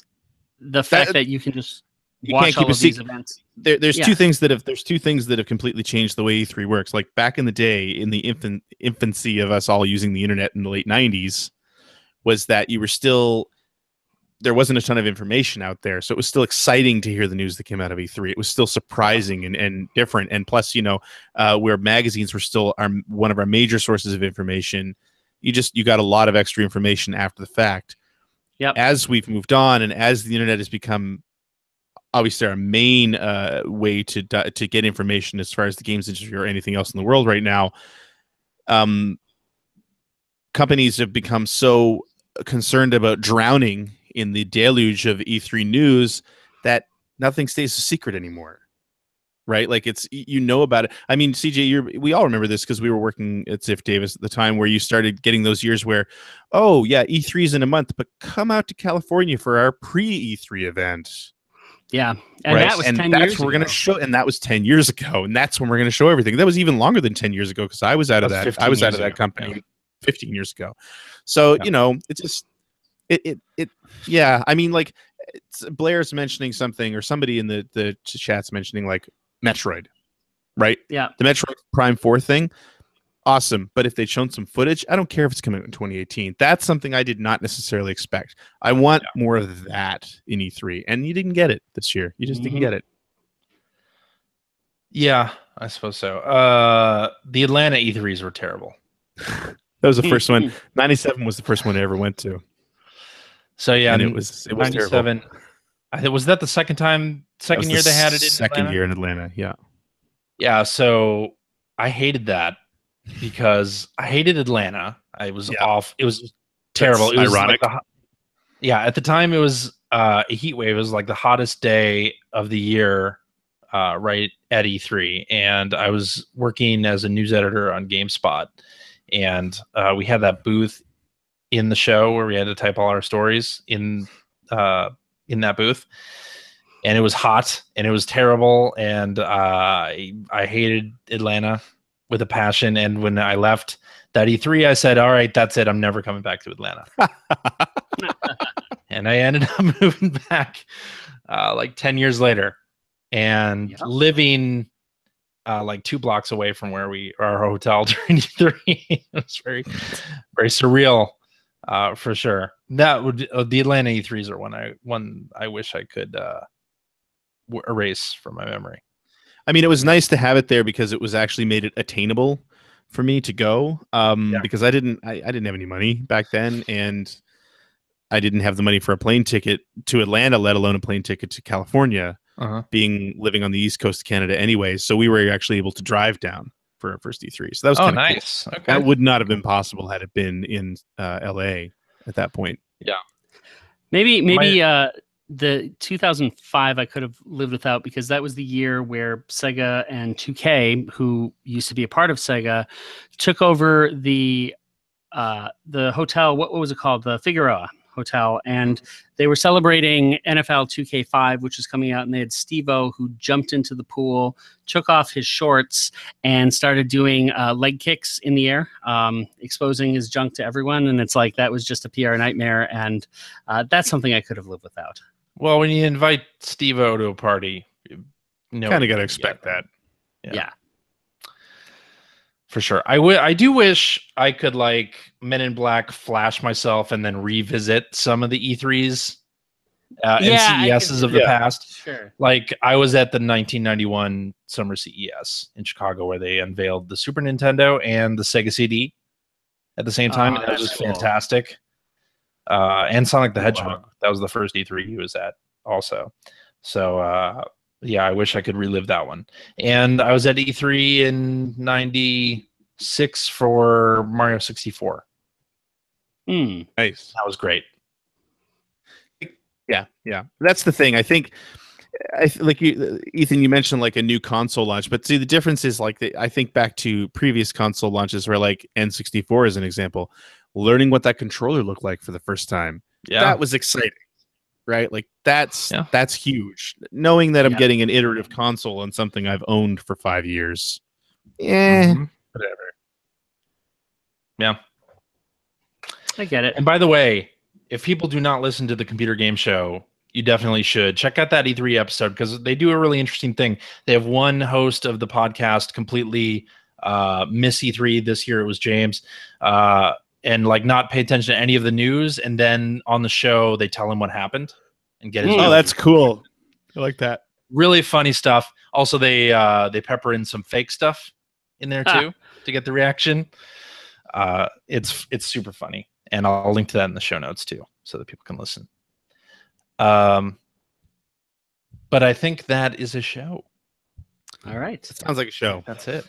The fact that you can just watch all of these events. There's two things that have completely changed the way E3 works. Like back in the day, in the infancy of us all using the internet in the late 90s, was that you were still, there wasn't a ton of information out there, so it was still exciting to hear the news that came out of E3. It was still surprising and different. And plus, where magazines were still one of our major sources of information, you got a lot of extra information after the fact. Yep. As we've moved on and as the internet has become obviously our main way to get information as far as the games industry or anything else in the world right now, companies have become so concerned about drowning in the deluge of E3 news that nothing stays a secret anymore. Right? Like it's, about it. I mean, CJ, we all remember this because we were working at Ziff Davis at the time where you started getting those years where, oh yeah, E3 is in a month, but come out to California for our pre-E3 event. Yeah. And that was 10 years ago. We're going to show, and that was 10 years ago. And that's when we're going to show everything. That was even longer than 10 years ago because I was out of that. I was out of that company 15 years ago. So, it's just, yeah. I mean, like Blair's mentioning something or somebody in the chat's mentioning like Metroid, right? Yeah. The Metroid Prime 4 thing, awesome. But if they'd shown some footage, I don't care if it's coming out in 2018. That's something I did not necessarily expect. I want more of that in E3. And you didn't get it this year. You just didn't get it. Yeah, I suppose so. The Atlanta E3s were terrible. That was the first one. 97 was the first one I ever went to. So yeah, and it was 97. Was that the second year they had it in second Atlanta? Year in Atlanta, yeah. Yeah, so I hated that because I hated Atlanta. I was off. It was terrible. That's it was ironic. Like at the time it was a heat wave. It was like the hottest day of the year right at E3. And I was working as a news editor on GameSpot. And we had that booth in the show where we had to type all our stories in that booth, and it was hot and it was terrible, and I hated Atlanta with a passion. And when I left that E3, I said, all right, that's it, I'm never coming back to Atlanta. And I ended up moving back like 10 years later and living like 2 blocks away from where our hotel during E3. It was very, very surreal. For sure. That would the Atlanta E3s are one I wish I could erase from my memory. I mean, it was nice to have it there because it was actually made it attainable for me to go. Because I didn't have any money back then, and I didn't have the money for a plane ticket to Atlanta, let alone a plane ticket to California. Living on the East Coast of Canada anyway, so we were actually able to drive down for our first E3. So that was kind of nice. Cool. Okay. That would not have been possible had it been in LA at that point. Yeah. Maybe the 2005 I could have lived without because that was the year where Sega and 2K, who used to be a part of Sega, took over the hotel. What was it called? The Figueroa Hotel, and they were celebrating NFL 2K5, which was coming out, and they had Steve-O who jumped into the pool, took off his shorts, and started doing leg kicks in the air, exposing his junk to everyone. And it's like that was just a PR nightmare, and that's something I could have lived without. Well, when you invite Steve-O to a party, you kind of got to expect that. Yeah. For sure. I do wish I could like Men in Black flash myself and then revisit some of the E3s and CESs of the past. Sure. Like I was at the 1991 Summer CES in Chicago where they unveiled the Super Nintendo and the Sega CD at the same time. And that was fantastic. And Sonic the Hedgehog. Wow. That was the first E3 he was at also. So I wish I could relive that one. And I was at E3 in 96 for Mario 64. Nice. That was great. Yeah, that's the thing. I think, like you, Ethan, you mentioned like a new console launch, but see, the difference is like I think back to previous console launches where like N64 is an example, learning what that controller looked like for the first time. Yeah, that was exciting, right? Like that's huge. Knowing that I'm getting an iterative console on something I've owned for 5 years. Whatever. Yeah, I get it. And by the way, if people do not listen to the Computer Game Show, you definitely should check out that E3 episode because they do a really interesting thing. They have one host of the podcast completely miss E3 this year. It was James, and like not pay attention to any of the news. And then on the show, they tell him what happened and get his. Oh, that's cool. I like that. Really funny stuff. Also, they pepper in some fake stuff in there too to get the reaction. It's super funny, and I'll link to that in the show notes too, so that people can listen. But I think that is a show. All right. It sounds like a show. That's it.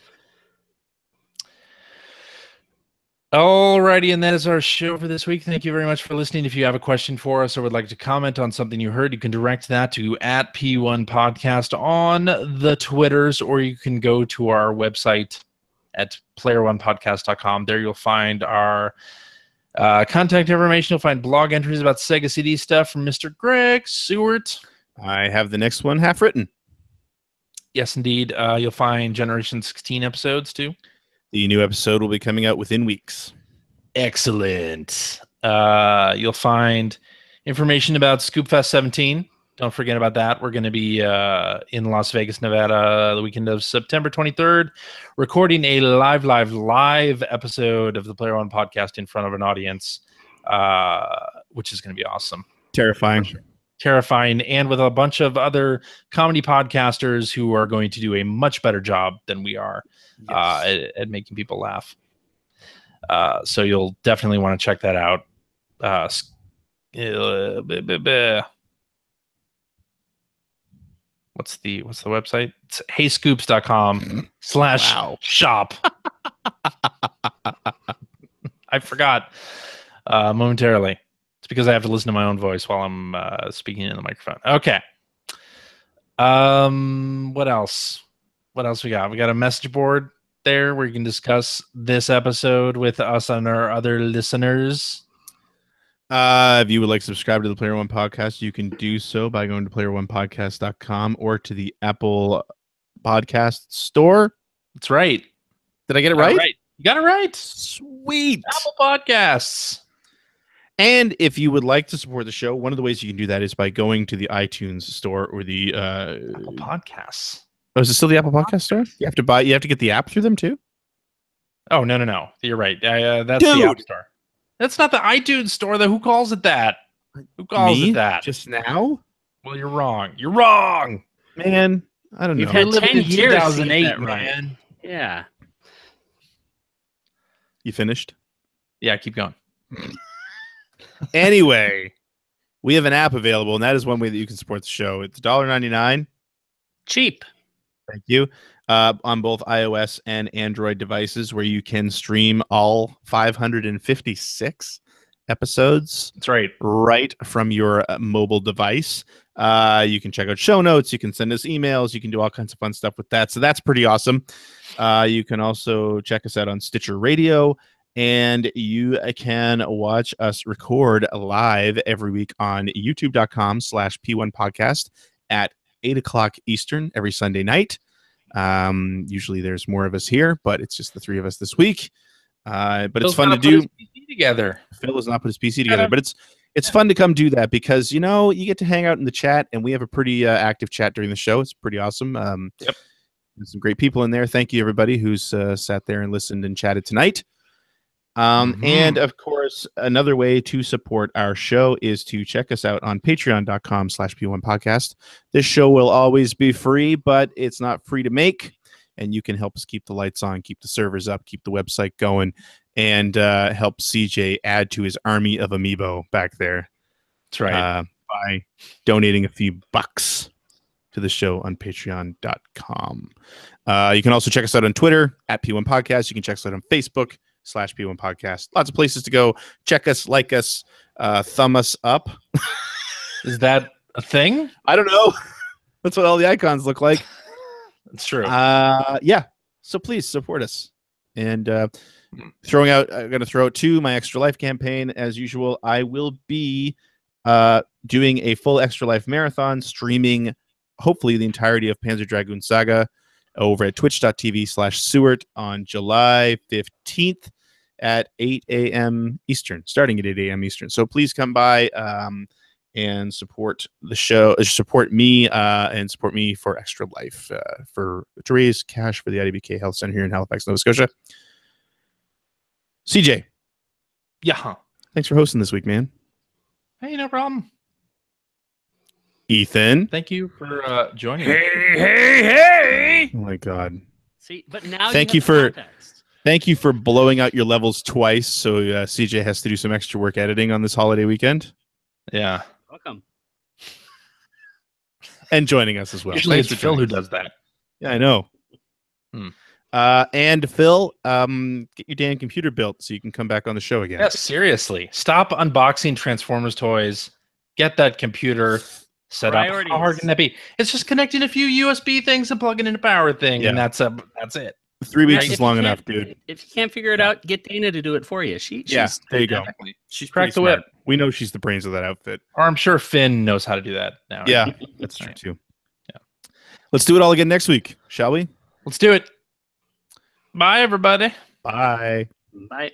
Alrighty, and that is our show for this week. Thank you very much for listening. If you have a question for us or would like to comment on something you heard, you can direct that to @P1 Podcast on the Twitters, or you can go to our website at player1podcast.com. There you'll find our contact information. You'll find blog entries about Sega CD stuff from Mr. Greg Seward. I have the next one half written. Yes, indeed. You'll find Generation 16 episodes too. The new episode will be coming out within weeks. Excellent. You'll find information about Scoopfest 17. Don't forget about that. We're going to be in Las Vegas, Nevada, the weekend of September 23rd, recording a live episode of the Player One podcast in front of an audience, which is going to be awesome. Terrifying, and with a bunch of other comedy podcasters who are going to do a much better job than we are at making people laugh. So you'll definitely want to check that out. What's the website? It's heyscoops.com/shop. I forgot momentarily. It's because I have to listen to my own voice while I'm speaking in the microphone. Okay. What else? What else we got? We got a message board there where you can discuss this episode with us and our other listeners. If you would like to subscribe to the Player One Podcast, you can do so by going to player1podcast.com or to the Apple Podcast Store. That's right. Did I get it right? You got it right. Sweet. Apple Podcasts. And if you would like to support the show, one of the ways you can do that is by going to the iTunes Store or the Apple Podcasts. Oh, is it still the Apple Podcast Store? You have to get the app through them too? Oh, no. You're right. That's the App Store. That's not the iTunes Store, though. Who calls it that? Who calls it that? Just now? Well, you're wrong. You're wrong. Man, I don't know. You've had 10 years 2008, right. man. Yeah. You finished? Yeah, keep going. Anyway, we have an app available, and that is one way that you can support the show. It's $1.99. Cheap. Thank you. On both iOS and Android devices, where you can stream all 556 episodes. That's right. Right from your mobile device. You can check out show notes. You can send us emails. You can do all kinds of fun stuff with that. So that's pretty awesome. You can also check us out on Stitcher Radio. And you can watch us record live every week on youtube.com/P1 Podcast at 8 o'clock Eastern every Sunday night. Usually there's more of us here, but it's just the three of us this week. But Phil's it's fun to put do. his PC together. Phil has not put his PC together, but it's fun to come do that because, you get to hang out in the chat, and we have a pretty active chat during the show. It's pretty awesome. Yep. There's some great people in there. Thank you, everybody who's sat there and listened and chatted tonight. And of course, another way to support our show is to check us out on patreon.com/P1 Podcast. This show will always be free, but it's not free to make. And you can help us keep the lights on, keep the servers up, keep the website going, and help CJ add to his army of amiibo back there. That's right. By donating a few bucks to the show on patreon.com. You can also check us out on Twitter @P1 Podcast. You can check us out on Facebook /P1 Podcast. Lots of places to go. Check us, like us, thumb us up. Is that a thing? I don't know. That's what all the icons look like. It's true. Yeah. So please support us. And I'm going to throw out to my Extra Life campaign. As usual, I will be doing a full Extra Life marathon, streaming hopefully the entirety of Panzer Dragoon Saga over at twitch.tv/Seward on July 15th at 8 a.m. Eastern, starting at 8 a.m. Eastern. So please come by and support the show, support me, and support me for Extra Life, to raise cash for the IDBK Health Center here in Halifax, Nova Scotia. CJ. Yeah. Thanks for hosting this week, man. Hey, no problem. Ethan. Thank you for joining me. Hey! Oh my God. See, but now thank you for blowing out your levels twice, so CJ has to do some extra work editing on this holiday weekend. Yeah. Welcome. And joining us as well. Usually it's Phil who does that. Yeah, I know. And Phil, get your damn computer built so you can come back on the show again. Yes, seriously. Stop unboxing Transformers toys. Get that computer set up. How hard can that be? It's just connecting a few USB things and plugging in a power thing, and that's it. 3 weeks is long enough, dude. If you can't figure it out, get Dana to do it for you. She's there you go. She's cracked the whip. We know she's the brains of that outfit. Or I'm sure Finn knows how to do that now. Yeah, that's true too. Yeah. Let's do it all again next week, shall we? Let's do it. Bye, everybody. Bye. Bye.